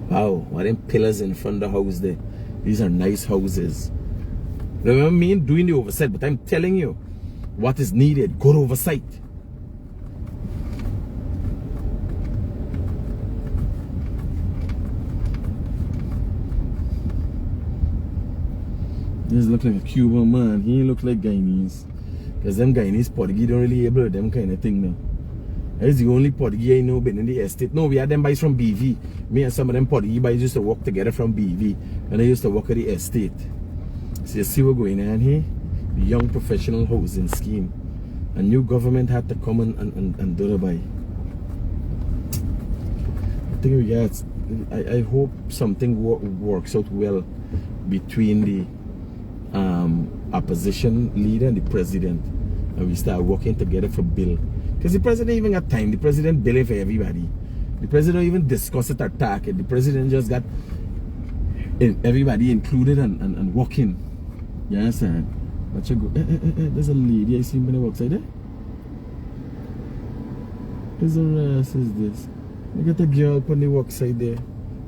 Wow, what them pillars in front of the house there. These are nice houses. Remember me doing the oversight, but I'm telling you what is needed. Good oversight. This look like a Cuban man. He look like Guyanese. Because them Guyanese Portuguese don't really able them kind of thing now. It's the only Portuguese I know been in the estate. No, we had them boys from BV. Me and some of them Portuguese boys used to work together from BV. And they used to work at the estate. So you see what's going on here? The young professional housing scheme. A new government had to come and do it by. I think we get. I hope something works out well between the opposition leader and the president, and we start working together for bill. Because the president even got time. The president billing for everybody. The president don't even discuss it or talk it. The president just got everybody included and working. You understand? Watch you go. There's a lady I see when I walk outside there. Who's the rest is this? Look at the girl on the walk side there.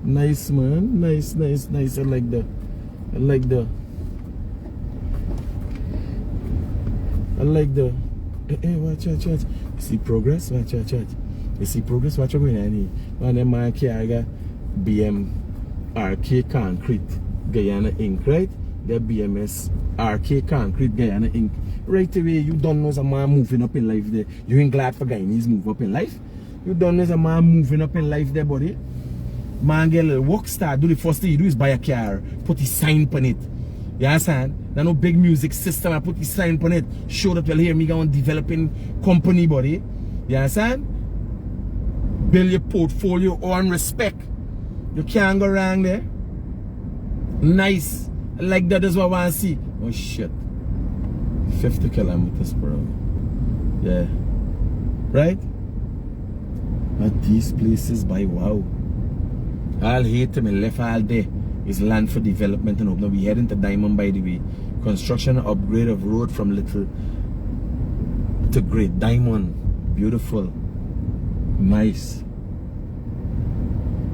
Nice man. Nice. I like that. I like the. Hey, watch. You see progress? Watch. You see progress? Watch what's going on here. Man, them man got BM RK Concrete Guyana Inc. Right? The BMS RK Concrete Guyana Inc. Right away, you don't know some man moving up in life there. You ain't glad for Guyanese move up in life? You don't know some man moving up in life there, buddy? Man get a little work start. Do the first thing you do is buy a car, put his sign on it. You understand? There's no big music system. I put the sign on it. Show that well here me go on developing company, buddy. You understand? Build your portfolio on respect. You can't go wrong there. Nice. Like that is what I want to see. Oh shit. 50 kilometers per hour. Yeah. Right? But these places by wow. I'll hate them and left all day. Is land for development and open. We heading to Diamond by the way. Construction and upgrade of road from Little to Great Diamond. Beautiful. Nice.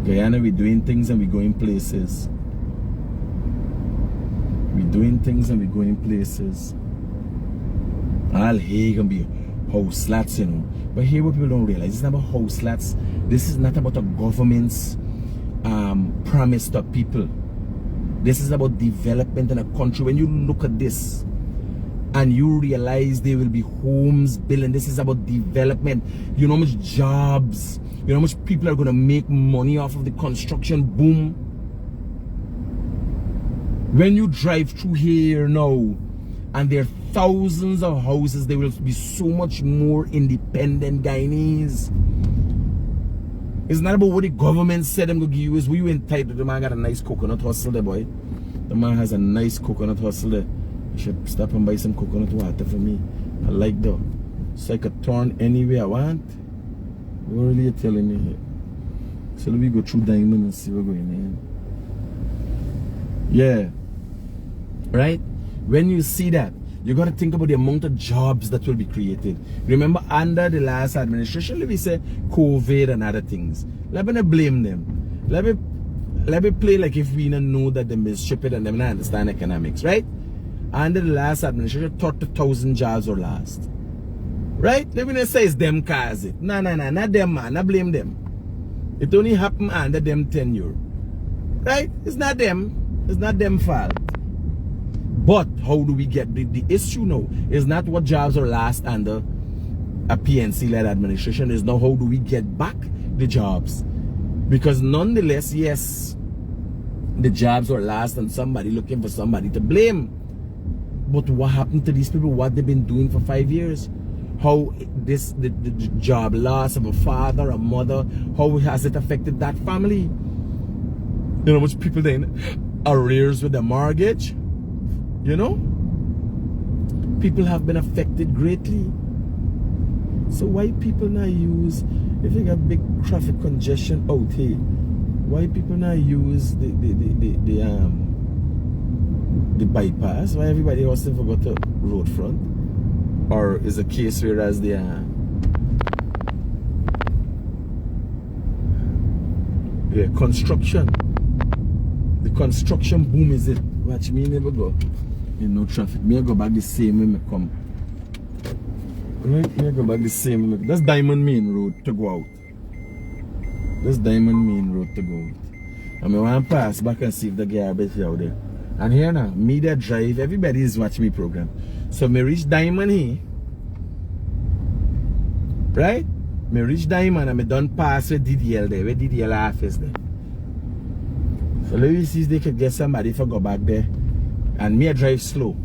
Guyana, we doing things and we going places. We doing things and we going places. All here gonna be house lots, you know. But here what people don't realize, it's not about house lots. This is not about a government's promise to people. This is about development in a country. When you look at this and you realize there will be homes built, and this is about development. You know how much jobs, you know how much people are going to make money off of the construction boom. When you drive through here now and there are thousands of houses, there will be so much more independent Guyanese. It's not about what the government said I'm going to give you. Is we entitled. The man got a nice coconut hustle there, boy. The man has a nice coconut hustle there. You should stop and buy some coconut water for me. I like that. So I could turn anywhere I want. What really you telling me here? So let me go through Diamond and see what's going on. Yeah. Right? When you see that, you got to think about the amount of jobs that will be created. Remember, under the last administration, let me say COVID and other things. Let me not blame them. Let me play like if we don't know that they mistreated and them not understand economics, right? Under the last administration, 30,000 jobs were lost. Right? Let me not say it's them cause it. No, not them, man. Not blame them. It only happened under them tenure. Right? It's not them. It's not them fault. But how do we get the issue now is not what jobs are lost under a PNC-led administration. Is now how do we get back the jobs? Because nonetheless, yes, the jobs are lost and somebody looking for somebody to blame. But what happened to these people? What they've been doing for 5 years? How the job loss of a father, a mother, how has it affected that family? You know, much people then arrears with the mortgage. You know, people have been affected greatly. So why people not use, if you got big traffic congestion out here, why people not use the bypass? Why everybody else forgot the road front? Or is a case whereas the construction, the construction boom is it? Watch me never go. In no traffic. Me I go back the same way I come. Right? Me I go back the same way. That's Diamond Main Road to go out. That's Diamond Main Road to go out. And I want to pass back and see if the garbage is out there. And here now, me that drive, everybody is watching me program. So me reach Diamond here. Right? Me reach Diamond and me done pass with DDL there, where DDL office there. So let me see if they could get somebody for go back there. And me I drive slow.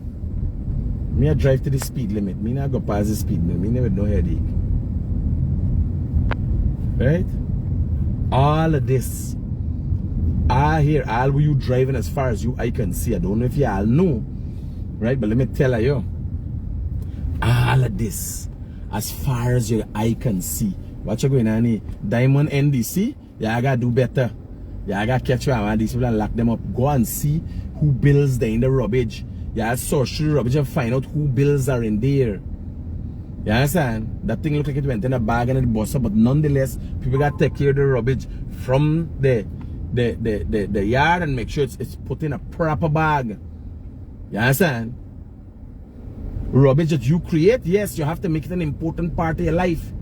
Me I drive to the speed limit. Me not go past the speed limit. Me never no headache. Right? All of this. I hear all of you driving as far as I can see. I don't know if you all know. Right? But let me tell you. All of this. As far as your eye can see. What you going on here? Diamond NDC? Yeah, I gotta do better. Yeah, I gotta catch you and these people and lock them up. Go and see who bills there in the rubbish. Yeah, search through the rubbish and find out who bills are in there. You understand? That thing looked like it went in a bag and it busted, but nonetheless, people gotta take care of the rubbish from the yard and make sure it's put in a proper bag. You understand? Rubbish that you create, yes, you have to make it an important part of your life.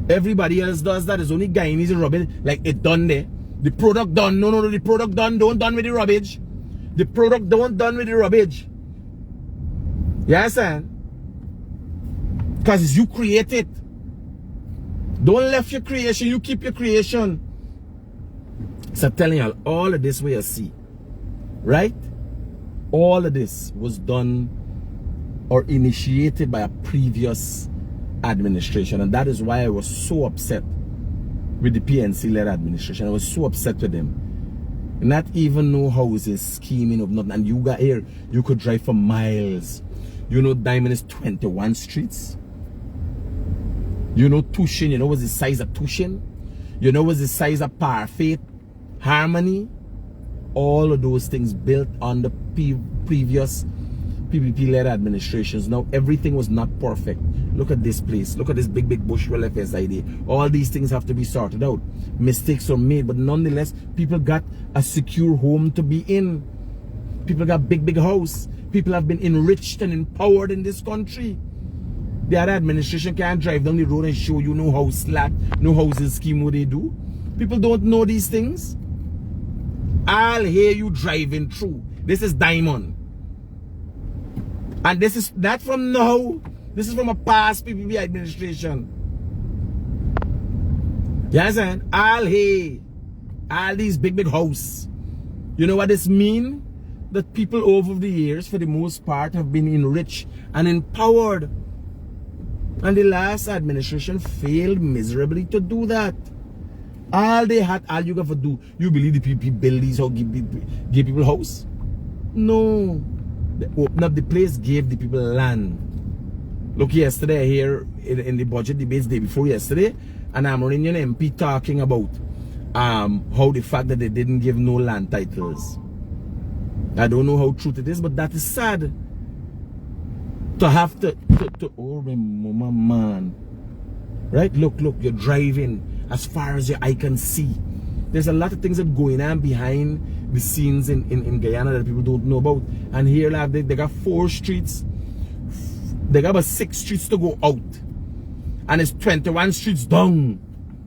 Everybody else does that. It's only Guyanese rubbish, like it done there. The product done. No, the product done. Don't done with the rubbish. The product don't done with the rubbish. You understand? Because you create it. Don't left your creation, you keep your creation. So I'm telling you all of this we you see. Right? All of this was done or initiated by a previous administration. And that is why I was so upset with the PNC-led administration. I was so upset with them. Not even know houses, scheming of nothing. And you got here, you could drive for miles. You know Diamond is 21 streets. You know Tushin, you know what's the size of Tushin? You know what's the size of Parfait, Harmony? All of those things built on the previous PPP-led administrations. Now everything was not perfect. Look at this place. Look at this big bush well FSID. All these things have to be sorted out. Mistakes are made, but nonetheless, people got a secure home to be in. People got big house. People have been enriched and empowered in this country. The other administration can't drive down the road and show you no house slack, no housing scheme what they do. People don't know these things. I'll hear you driving through. This is Diamond. And this is not from now. This is from a past PPP administration. You understand? All these big house. You know what this mean? That people over the years, for the most part, have been enriched and empowered. And the last administration failed miserably to do that. All you got to do, you believe the people build these or give people house? No. They opened up the place, gave the people land. Look, yesterday here in the budget debates day before yesterday, and I'm running an MP talking about how the fact that they didn't give no land titles. I don't know how true it is, but that is sad. To have to oh my mama man. Right? Look, you're driving as far as your eye can see. There's a lot of things that going on behind the scenes in Guyana that people don't know about. And here they got 4 streets. They got about 6 streets to go out. And it's 21 streets down.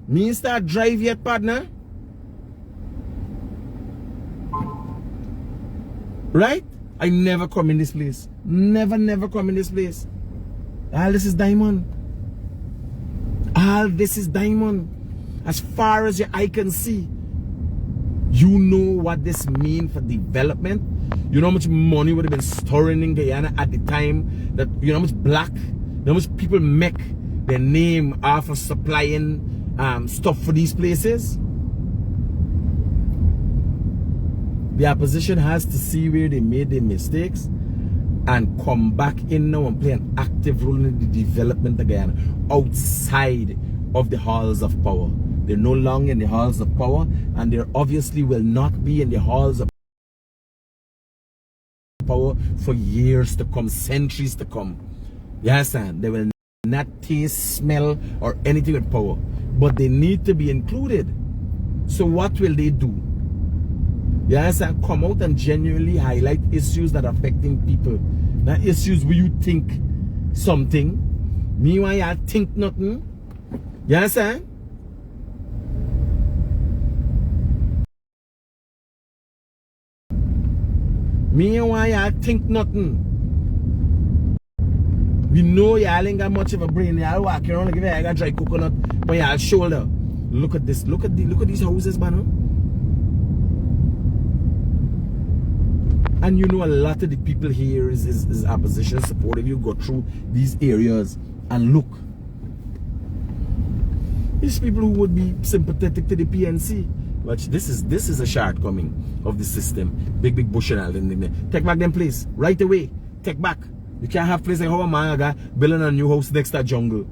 Me start drive yet, partner? Right? I never come in this place. Never come in this place. All this is Diamond. All this is Diamond. As far as your eye can see. You know what this means for development. You know how much money would have been storing in Guyana at the time. That you know how much how much people make their name off of supplying stuff for these places. The opposition has to see where they made their mistakes and come back in now and play an active role in the development of Guyana outside of the halls of power. They're no longer in the halls of power, and they obviously will not be in the halls of power for years to come, centuries to come. You understand? They will not taste, smell, or anything with power, but they need to be included. So what will they do? You understand? Come out and genuinely highlight issues that are affecting people. Not issues where you think something, meanwhile I think nothing. You understand? Meanwhile I think nothing. We know y'all ain't got much of a brain. Y'all walking around like if I got dry coconut on y'all shoulder. Look at this. Look at these houses, man. And you know a lot of the people here is opposition supportive. You go through these areas and look. These people who would be sympathetic to the PNC. But this is a shortcoming of the system. Big bush and all them. Take back them place. Right away. Take back. You can't have place like how a man got building a new house next to a jungle.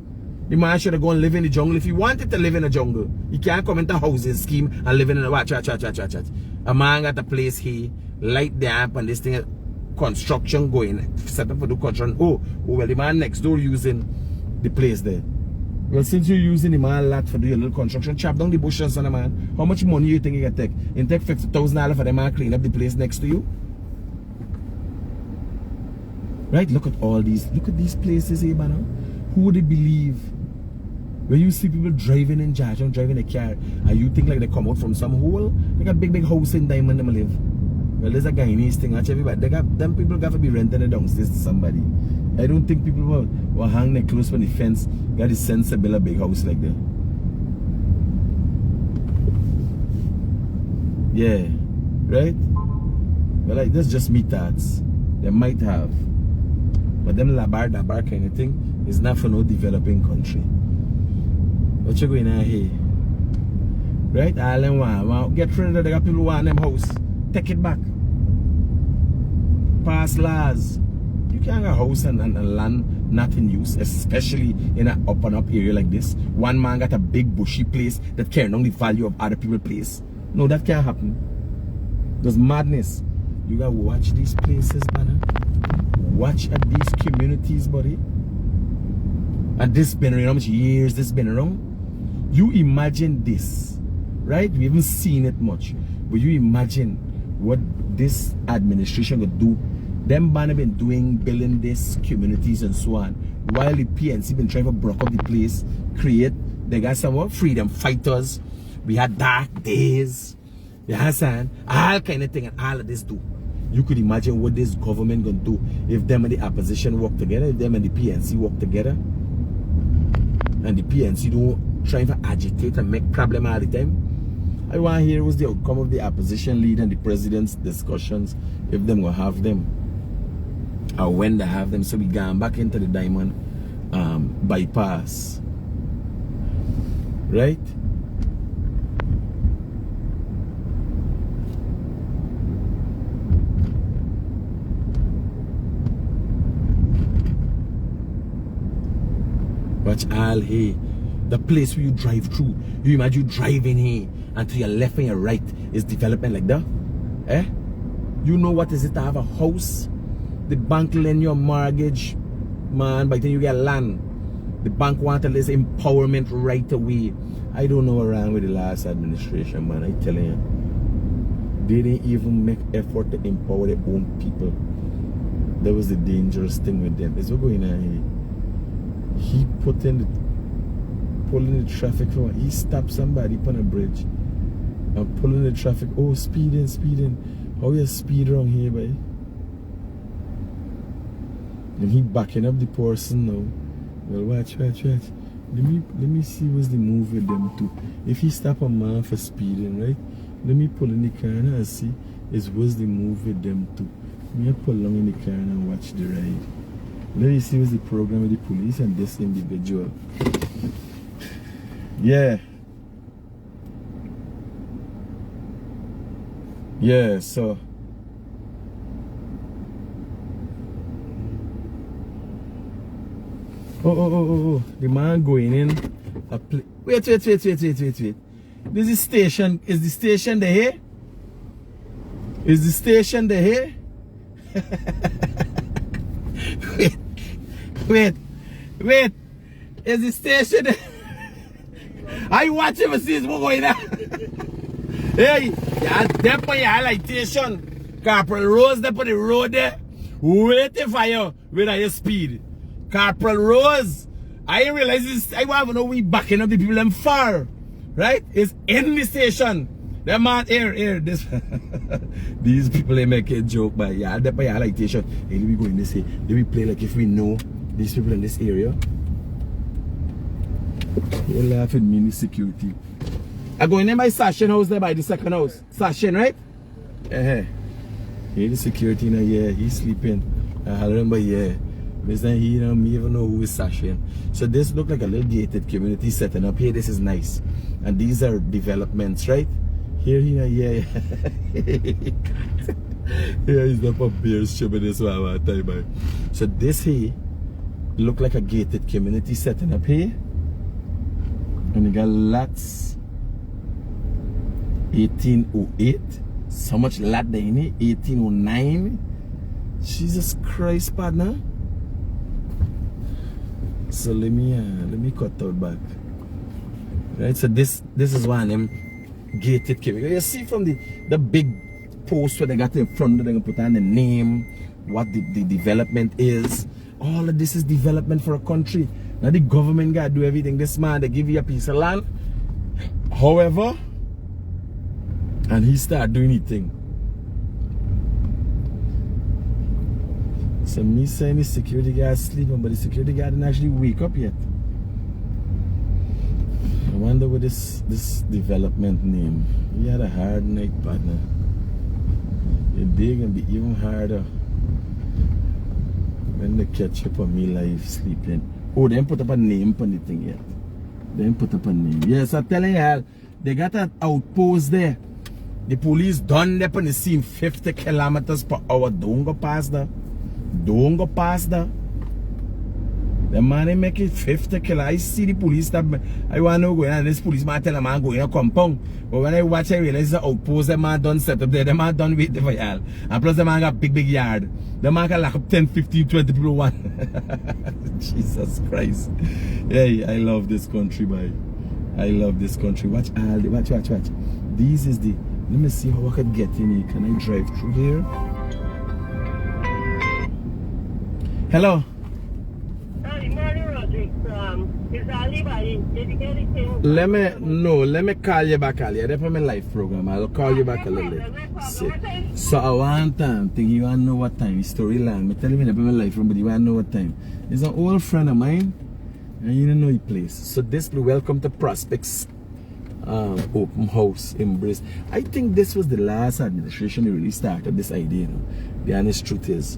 The man should have gone live in the jungle if he wanted to live in a jungle. He can't come into a housing scheme and live in a watch. A man got a place here, light the amp and this thing, construction going, set up for the construction. Oh, well, the man next door using the place there. Well, since you're using the man lot for doing a little construction, chop down the bushes on the man. How much money you think you can take? You take $50,000 for the man clean up the place next to you? Right? Look at all these. Look at these places here, man. Who would they believe? When you see people driving in Georgia, driving a car, and you think like they come out from some hole, they got big house in Diamond them live. Well, there's a Guyanese thing, actually, but them people got to be renting it downstairs to somebody. I don't think people will hang their clothes on the fence, got the sense to build a big house like that. Yeah, right? Well, like, that's just me thoughts. They might have. But them labar kind of thing is not for no developing country. What you going on here? Right? All them want. Get rid of the people who want them house. Take it back. Pass laws. You can't have a house and land not in use, especially in an up and up area like this. One man got a big bushy place that carry down the value of other people's place. No, that can't happen. There's madness. You gotta watch these places, man. Watch at these communities, buddy. And this been around, how much years this been around? You imagine this, right? We haven't seen it much, but you imagine what this administration could do. Them man have been doing, building these communities and so on, while the PNC been trying to break up the place, create. They got some freedom fighters. We had dark days. You understand? All kind of thing, and all of this do. You could imagine what this government gonna do if them and the opposition work together, if them and the PNC work together, and the PNC don't trying to agitate and make problem all the time. I want to hear what's the outcome of the opposition leader and the president's discussions, if them will have them, or when they have them, so we going back into the diamond bypass. Right? Watch all here. The place where you drive through. You imagine you driving here and to your left and your right is development like that. Eh? You know what is it to have a house? The bank lend your mortgage, man, by the time you get land. The bank wanted this empowerment right away. I don't know what wrong with the last administration, man. I telling you. They didn't even make effort to empower their own people. That was the dangerous thing with them. Is what going on here. He put in pulling the traffic from, he stopped somebody on a bridge and pulling the traffic. Oh, speeding. How you speed around here, boy? And he backing up the person now. Well, watch. Let me see what's the move with them too. If he stop a man for speeding, right? Let me pull in the car and see what's the move with them too. Let me pull along in the car and watch the ride. Let me see what's the program with the police and this individual. Yeah. Yeah, so. Oh. The man going in. Wait. This is station. Is the station there here? Is the station there here? Wait. Is the station there? I watch him and see what's going on. Hey, yeah, there for your highlightation. Corporal Rose there for the road there. Waiting for you with your speed. Corporal Rose, I realize this. I want to know we backing up the people them far. Right? It's in the station. The man here, this these people they make a joke, but yeah, there for your highlightation. Hey, we go in this here. They we play like if we know These people in this area. You laugh at me, security. I go in there by Sashin house there by the second house. Sashin, right? Here the security in here, he's sleeping. I remember, yeah. Mr. He don't even know who is Sashin. So this look like a little gated community setting up here. This is nice. And these are developments, right? Here, yeah. Here is the bears chubby this one. So this here look like a gated community setting up here. And you got lots 1808. So much lot there in it. 1809. Jesus Christ, partner. So let me cut out back. Right, so this is one of them gated community. You see from the big post where they got in front of them, put on the name, what the development is. All of this is development for a country. Now the government got to do everything. This man, they give you a piece of land. However, and he start doing anything. So me saying the security guard sleeping, but the security guard didn't actually wake up yet. I wonder what this development name. He had a hard night, partner. Your day gonna be even harder when they catch up on me live sleeping. Oh, they didn't put up a name on the thing yet. They didn't put up a name. Yes, I'm telling you, they got an outpost there. The police done there on the scene 50 kilometers per hour. Don't go past that. Don't go past that. The man they make it 50 kilometers. I see the police stop. I want to go in and this policeman tell the man go in a compound. But when I watch, I realize the outpost the man done set up there. The man done waiting for y'all. And plus the man got big yard. The man can lock up 10, 15, 20 people one. Jesus Christ. Hey, I love this country, boy. I love this country. Watch. This is the... Let me see how I could get in here. Can I drive through here? Hello? Let me call you back, Ali. That's my live program. I'll call you back a little bit. So I want time. Think you want to know what time? Storyline. Me tell me that's my live program, but you want to know what time? It's an old friend of mine, and you don't know his place. So this will welcome to Prospects open house embrace. I think this was the last administration that really started this idea. You know? The honest truth is,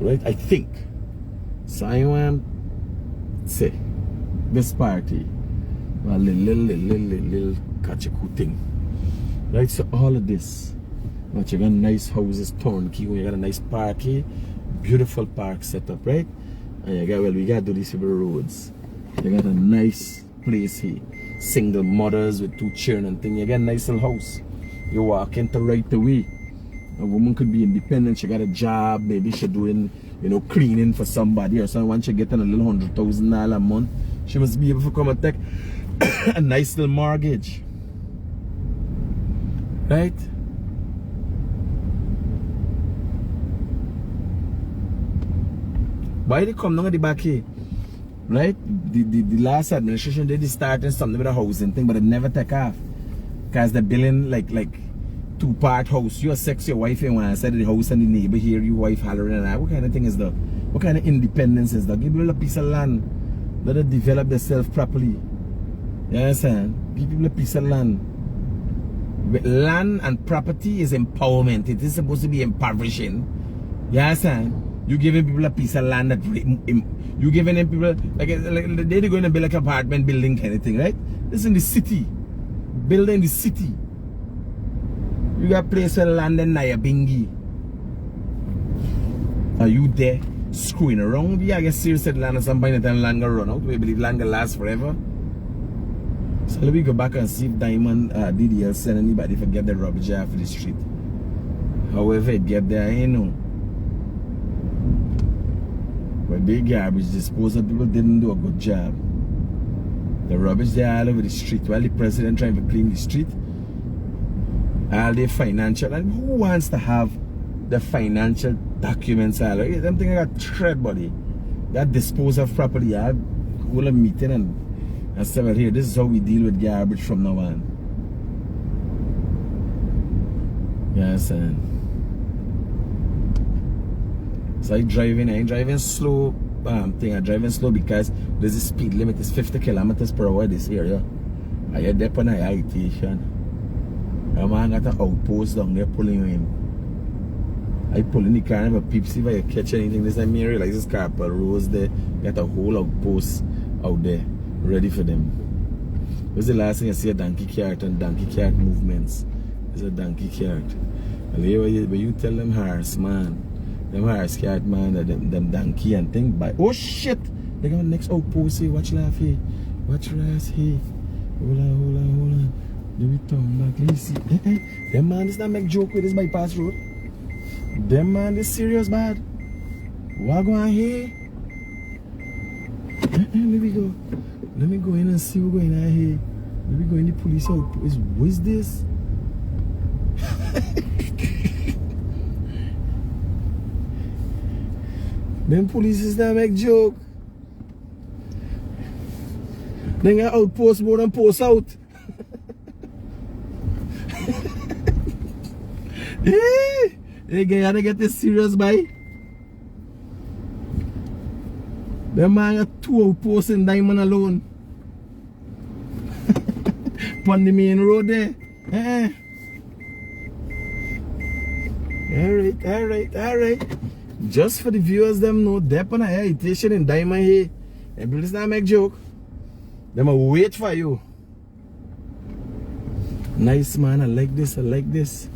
right? I think. So I want to say this party, well, little kachiku thing, right? So all of this, but you got nice houses, turnkey. You got a nice party, beautiful park set up, right? And you got, well, we got to do these people roads. You got a nice place here. Single mothers with 2 children and thing. You get a nice little house. You walk into right away. A woman could be independent. She got a job. Maybe she doing, you know, cleaning for somebody or someone. She getting a little $100,000 a month. She must be able to come and take a nice little mortgage, right? Why they come down at the back here? Right? The last administration they started something with a housing thing, but it never take off. Because they're building like 2-part house. You're sex, your wife and one side of the house and the neighbor here, your wife hollering and that. What kind of thing is that? What kind of independence is that? Give people a piece of land. Let them develop themselves properly. You understand? Give people a piece of land. Land and property is empowerment. It is supposed to be impoverishing. You understand? You giving people a piece of land that you giving them people like they're going to build like an apartment building kind of thing, right? This is in the city, building the city. You got a place for land in Nyabingi. Are you there screwing around? Yeah, I guess serious at land at some point in time land gonna run out. We believe land gonna last forever. So let me go back and see if Diamond DDL send anybody to get the rubbish off the street. However it get there, I ain't know. But the garbage disposal people didn't do a good job. The rubbish there all over the street while the president trying to clean the street. All the financial, and who wants to have the financial documents all right? Them thing I got thread buddy. That dispose of property, I hold a meeting and say, well, here, this is how we deal with garbage from now on. You understand? So I ain't driving slow. thing are driving slow because there's a speed limit is 50 kilometers per hour this area. I had that on a high station. A man got an outpost down there pulling you in. I pull in the car and have a peep see if I catch anything. This time I realize this car per rows there. Got a whole outpost out there ready for them. What's the last thing I see? A donkey cart and donkey cart movements. It's a donkey cart. When you tell them horse man, them horse cart man, them donkey and thing by oh shit! They got the next outpost here. Watch laugh here. Watch rise here. Hold on. Do we turn back? Let me see. Them man is not make joke with this bypass road. Them man is serious bad. What going on here? Let me go. Let me go in and see what's going on here. Let me go in the police outpost. What is this? Them police is not make joke. They got outpost more than post out. Hey, gotta get this serious, boy. Them man got 2 outposts in Diamond alone. On the main road there. Alright. Just for the viewers, them know dep on a heritation in Diamond here. And please not make joke. Them will wait for you. Nice man, I like this.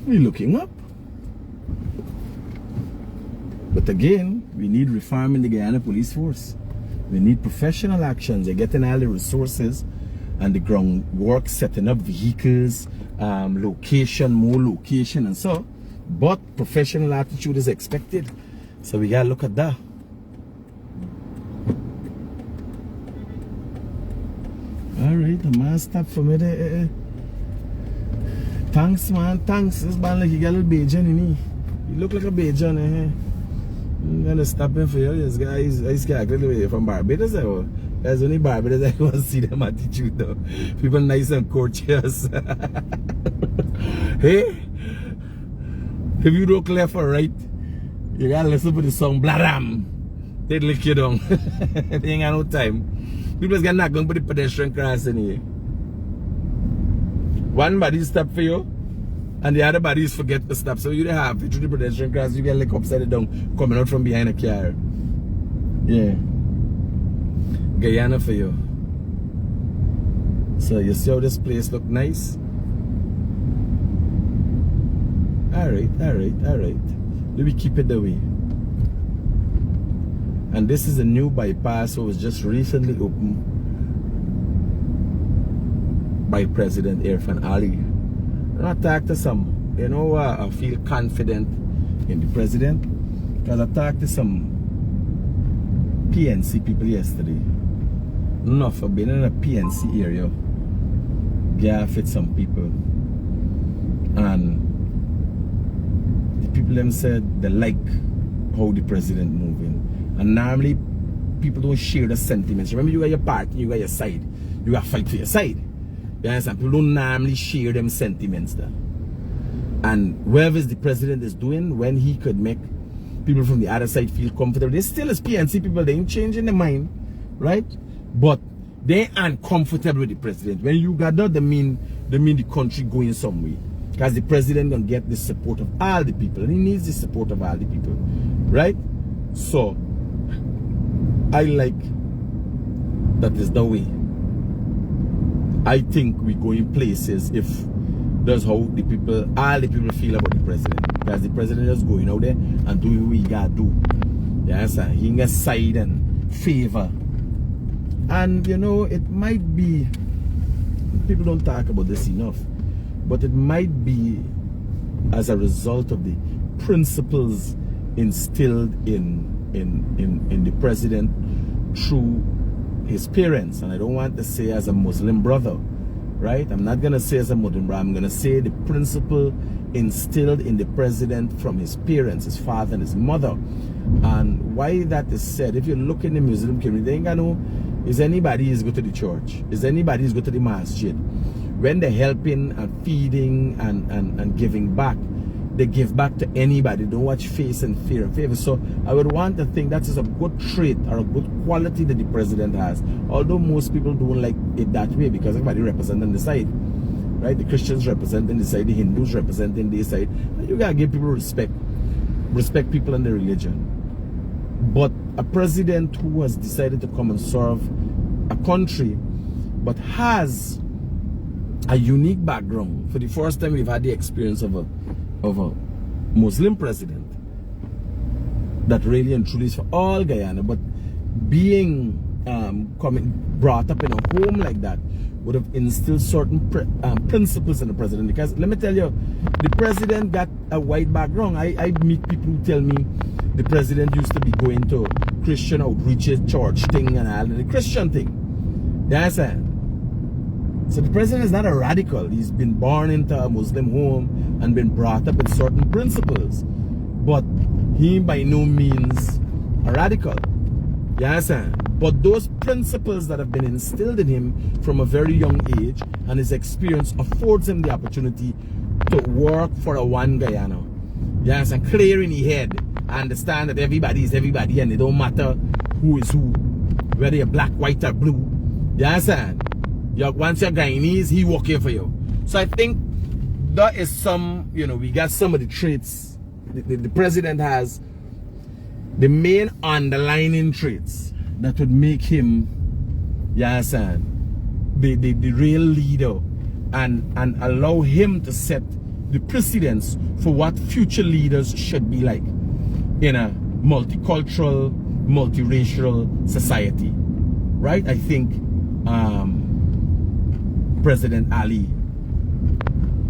We looking up. But again, we need reform in the Guyana police force. We need professional actions. They're getting all the resources and the groundwork, setting up vehicles, more location and so. But professional attitude is expected. So we gotta look at that. Alright, the man stop for me there. Thanks man, thanks. This man like you got a little Bajan in me. You look like a Bajan, I'm gonna stop him for you. This guy is actually from Barbados. There's only Barbados I want to see them attitude though. People nice and courteous. Hey, if you look left or right, you gotta listen to the song Bladam. They lick you down. They ain't got no time. People just get knocked down for the pedestrian crossing here. One body stop for you, and the other bodies forget to stop. So you don't have to through the pedestrian cross, you get like upside down, coming out from behind a car. Yeah. Guyana for you. So you see how this place look nice? Alright. Let me keep it that way. And this is a new bypass, so it was just recently opened by President Irfan Ali. And I talked to some, I feel confident in the president, because I talked to some PNC people yesterday. Enough, I've been in a PNC area, fit some people, and the people them said they like how the president moving. And normally people don't share the sentiments. Remember, you got your party, you got your side, you got to fight for your side. You understand? People don't normally share them sentiments there. And whatever the president is doing, when he could make people from the other side feel comfortable, they still as PNC people, they ain't changing their mind, right? But they aren't comfortable with the president. When you got that, they mean the country going some way. Because the president gonna get the support of all the people, and he needs the support of all the people, right? So I like that is the way. I think we go in places if that's how the people, all the people feel about the president. Because the president is going out there and doing what he gotta do. Yes, he can get side and favor. And it might be, people don't talk about this enough, but it might be as a result of the principles instilled in the president through his parents. And I don't want to say as a Muslim brother, right? I'm not going to say as a Muslim brother. I'm going to say the principle instilled in the president from his parents, his father and his mother. And why that is said, if you look in the Muslim community, they ain't got no, is anybody is go to the church? Is anybody is go to the masjid? When they're helping and feeding and giving back, they give back to anybody. They don't watch face and fear and favor. So I would want to think that is a good trait or a good quality that the president has. Although most people don't like it that way because everybody representing the side. Right? The Christians representing the side, the Hindus representing their side. And you gotta give people respect. Respect people and their religion. But a president who has decided to come and serve a country but has a unique background. For the first time we've had the experience of a Muslim president that really and truly is for all Guyana, but being brought up in a home like that would have instilled certain principles in the president. Because let me tell you, the president got a white background. I meet people who tell me the president used to be going to Christian outreaches, church thing and all the Christian thing. You understand? So the president is not a radical. He's been born into a Muslim home and been brought up with certain principles. But he by no means a radical. You understand? But those principles that have been instilled in him from a very young age and his experience affords him the opportunity to work for a one Guyana. You understand? Clear in the head. Understand that everybody is everybody and it don't matter who is who. Whether you're black, white or blue. You understand? Once you're Guyanese, he working for you. So I think that is some, we got some of the traits the president has, the main underlining traits that would make him, you understand, the real leader and allow him to set the precedence for what future leaders should be like in a multicultural, multiracial society. Right? I think President Ali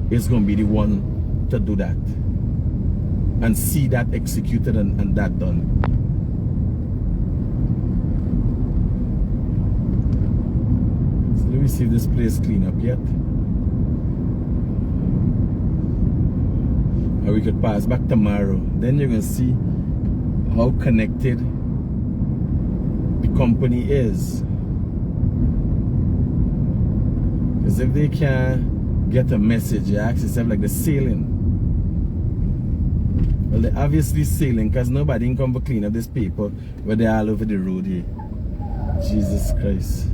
is going to be the one to do that and see that executed and that done. So let me see if this place clean up yet. Or we could pass back tomorrow. Then you're going to see how connected the company is. Because if they can get a message, you ask yourself like they're sailing. Well, they're obviously sailing because nobody can come to clean up this paper where they're all over the road here. Jesus Christ.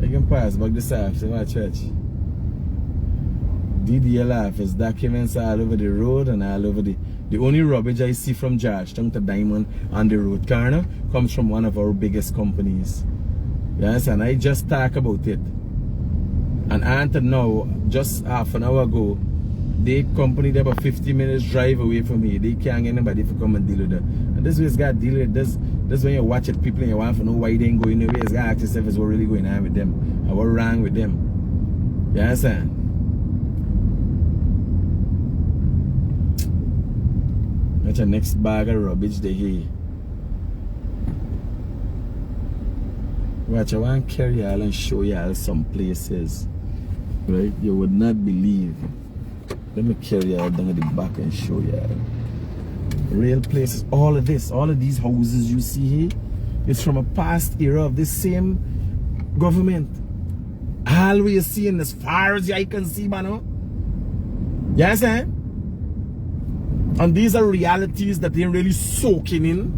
I can pass back this after my church. DDL office, documents all over the road and all over the only rubbish I see from Georgetown to Diamond on the road corner comes from one of our biggest companies. Yes, and I just talk about it. And until now, just half an hour ago, the company they about 50 minutes drive away from here. They can't get anybody to come and deal with it. And this is got to deal with this. This when you watch it, people and you want to know why they ain't going nowhere. It's got to ask yourself is what really going on with them and what wrong with them. You understand? That's your next bag of rubbish they here. Watch, I want to carry y'all and show y'all some places. Right? You would not believe. Let me carry y'all down at the back and show y'all. Real places. All of this, all of these houses you see here is from a past era of this same government. All we are seeing as far as I can see, man. Yes, eh? And these are realities that they're really soaking in.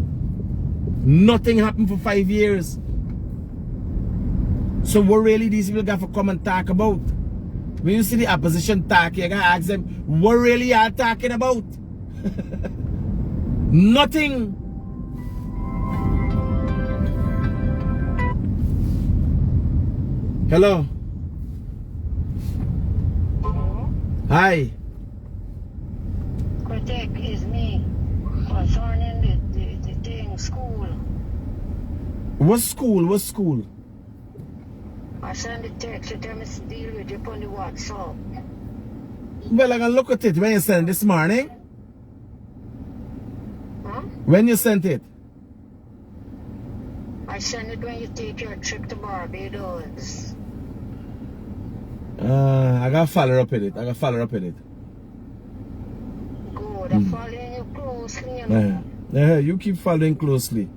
Nothing happened for 5 years. So what really these people got to come and talk about? When you see the opposition talk, you gotta ask them, what really are talking about? Nothing. Hello. Hello? Hi. Critic is me. Concerning the thing, school. What school? What school? I send the text, you tell me to deal with you on the WhatsApp. Well, I can look at it when you sent it this morning. Huh? When you sent it? I send it when you take your trip to Barbados. I gotta follow up with it. Good. I'm following you closely, you know. You keep following closely.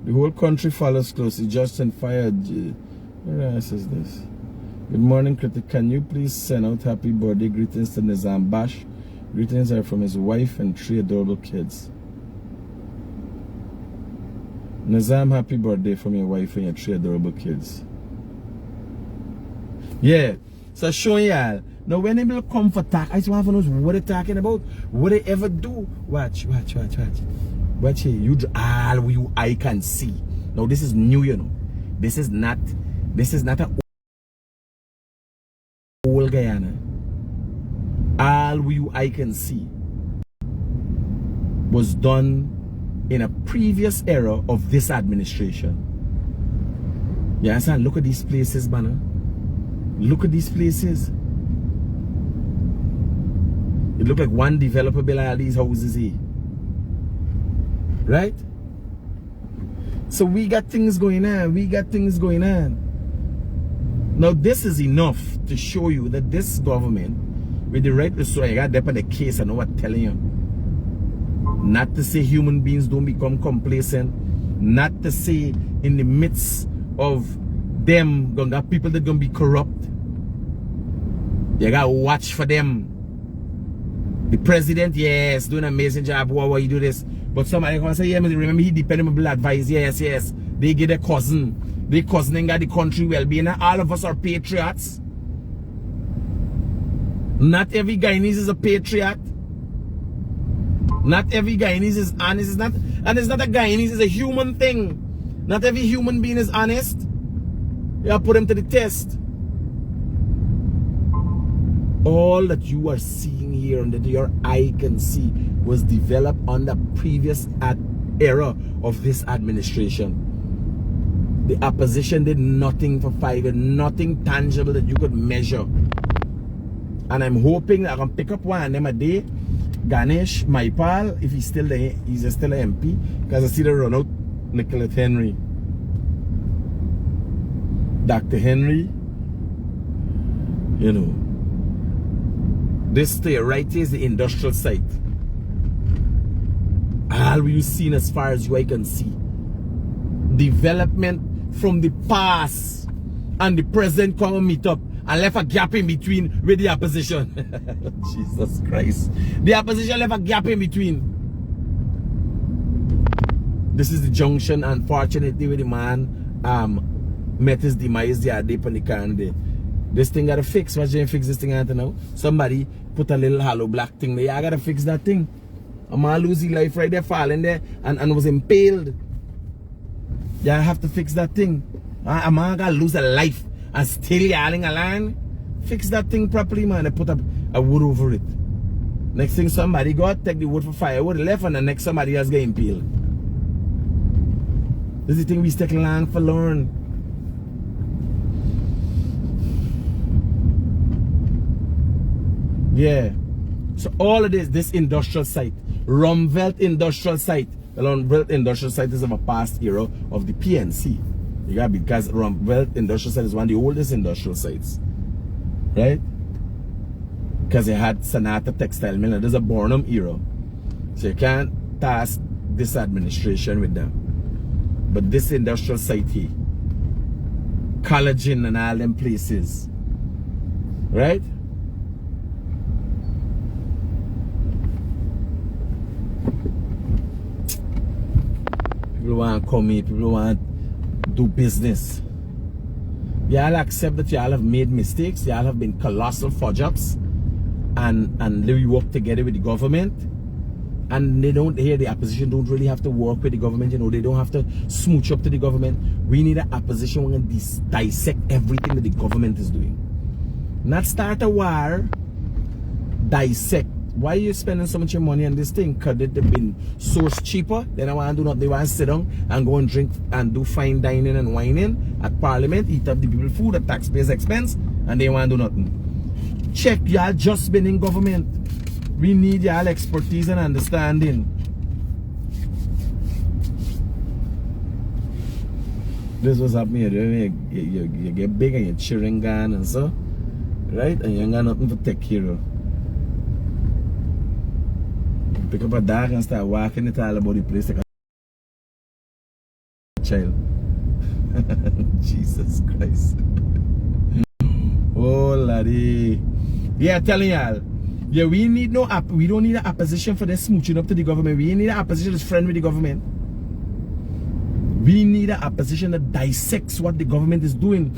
The whole country follows closely. Justin fired. What else is this? Good morning, Critic. Can you please send out happy birthday greetings to Nizam Bash? Greetings are from his wife and 3 adorable kids. Nizam, happy birthday from your wife and your 3 adorable kids. Yeah, so showing y'all. Now when they will come for talk, I just want to know what they're talking about. What they ever do. Watch. Watch here. All you I can see. Now this is new, you know. This is not a old Guyana. All you I can see was done in a previous era of this administration. You understand? Look at these places, man. Look at these places. It look like one developer built all these houses here. Right? So we got things going on. Now this is enough to show you that this government, with the right resource, you got to on the case, I know what I'm telling you. Not to say human beings don't become complacent. Not to say in the midst of them, gonna got people that gonna be corrupt. You gotta watch for them. The president, yes, doing an amazing job. Why you do this? But somebody gonna say, yeah, remember he dependable advice. Yes. They get a cousin. They cousin got the country well-being. All of us are patriots. Not every Guyanese is a patriot. Not every Guyanese is honest. And it's not a Guyanese, it's a human thing. Not every human being is honest. You put them to the test. All that you are seeing here and that your eye can see was developed under previous era of this administration. The opposition did nothing for 5 years, nothing tangible that you could measure. And I'm hoping that I can pick up one of them a day. Ganesh, my pal, if he's still there, he's still an MP, because I see the run out Nicholas Henry. Dr. Henry, you know. This there right here is the industrial site. All we've seen as far as I can see. Development from the past and the present come and meet up and left a gap in between with the opposition. Jesus Christ. The opposition left a gap in between. This is the junction, unfortunately, where the man met his demise the other day on the car. This thing gotta fix. What's going to fix this thing out now? Somebody put a little hollow black thing there. I gotta fix that thing. A man lose his life right there, falling there, and was impaled. Yeah, I have to fix that thing. A man gotta lose a life and still yelling along. Fix that thing properly, man. They put a wood over it. Next thing somebody got, take the wood for firewood, left, and the next somebody else get impaled. This is the thing we take long for learn. Yeah. So all of this industrial site, Rumvelt industrial site. The Rumvelt industrial site is of a past era of the PNC. You got because Rumvelt industrial site is one of the oldest industrial sites. Right? Because it had Sanata textile mill. There's a Burnham era. So you can't task this administration with them. But this industrial site here, collagen and all them places. Right? People want to come here, people want to do business. Y'all accept that y'all have made mistakes, y'all have been colossal fudge ups, and we work together with the government. And they don't hear the opposition don't really have to work with the government, you know, they don't have to smooch up to the government. We need an opposition who can dissect everything that the government is doing. Not start a war, dissect. Why are you spending so much money on this thing? Could it have been sourced cheaper? Then I want to do not. They want to sit down and go and drink and do fine dining and whining at Parliament, eat up the people food at taxpayers' expense, and they want to do nothing. Check, y'all just been in government. We need y'all expertise and understanding. This was happening. You get big and you're cheering gun and so, right? And you ain't got nothing to take care of. Pick up a dog and start walking it all about the place like a child. Jesus Christ. buddy. Yeah, telling y'all. Yeah, we need we don't need an opposition for this smooching up to the government. We need an opposition that's friend with the government. We need an opposition that dissects what the government is doing.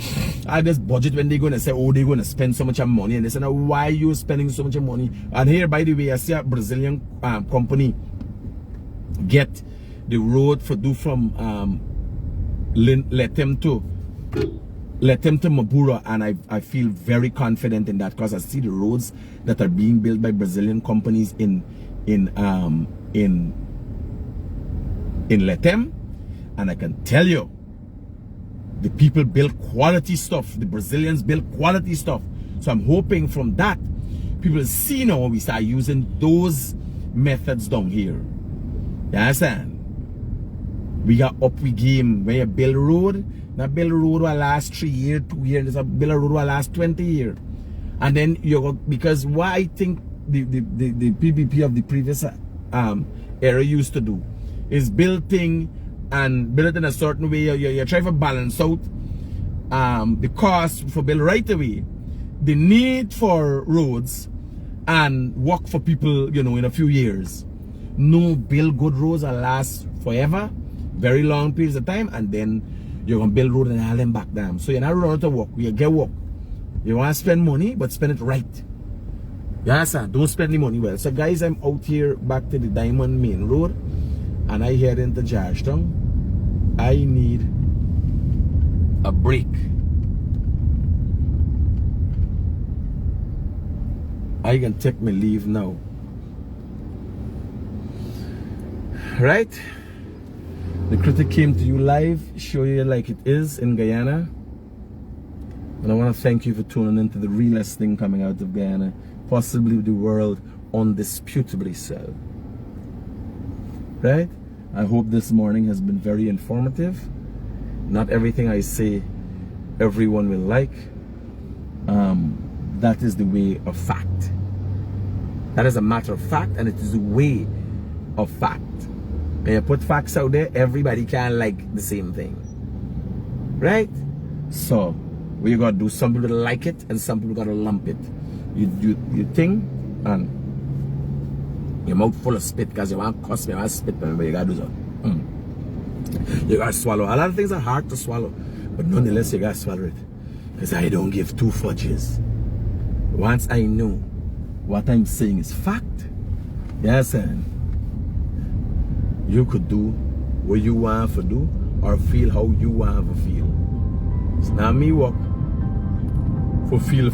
This budget, when they're going to say, oh, they're going to spend so much money, and they say, now, why are you spending so much money? And here, by the way, I see a Brazilian company get the road for do from Letem to Mabura, and I feel very confident in that because I see the roads that are being built by Brazilian companies in Letem. And I can tell you, the people build quality stuff. The Brazilians build quality stuff. So I'm hoping from that, people see now we start using those methods down here. You understand? We got up we game. When you build a road, not build a road will last 3 years, 2 years. Build a road will last 20 years. And then you go, because what I think the PPP of the previous era used to do is build things and build it in a certain way. You try to balance out the cost for build right away, the need for roads, and work for people, you know, in a few years. No, build good roads that last forever, very long periods of time, and then you're gonna build road and haul them back down. So you're not running out of work. You get work. You want to spend money, but spend it right. You understand? Don't spend the money well. So guys, I'm out here back to the Diamond Main Road, and I head into Georgetown. I need a break. I can take my leave now. Right? The Critic came to you live, show you like it is in Guyana. And I want to thank you for tuning into the realest thing coming out of Guyana, possibly the world, undisputably so. Right? I hope this morning has been very informative. Not everything I say everyone will like. That is the way of fact. That is a matter of fact, and it is the way of fact. When you put facts out there, everybody can like the same thing. Right? So, what you gotta do, some people like it and some people gotta lump it. You think, and your mouth full of spit because you want to cuss me, you want to spit me, but you gotta do something. You gotta swallow. A lot of things are hard to swallow, but nonetheless you gotta swallow it. Because I don't give two fudges. Once I know what I'm saying is fact, yes, and you could do what you want to do or feel how you want to feel. It's not me work for feel.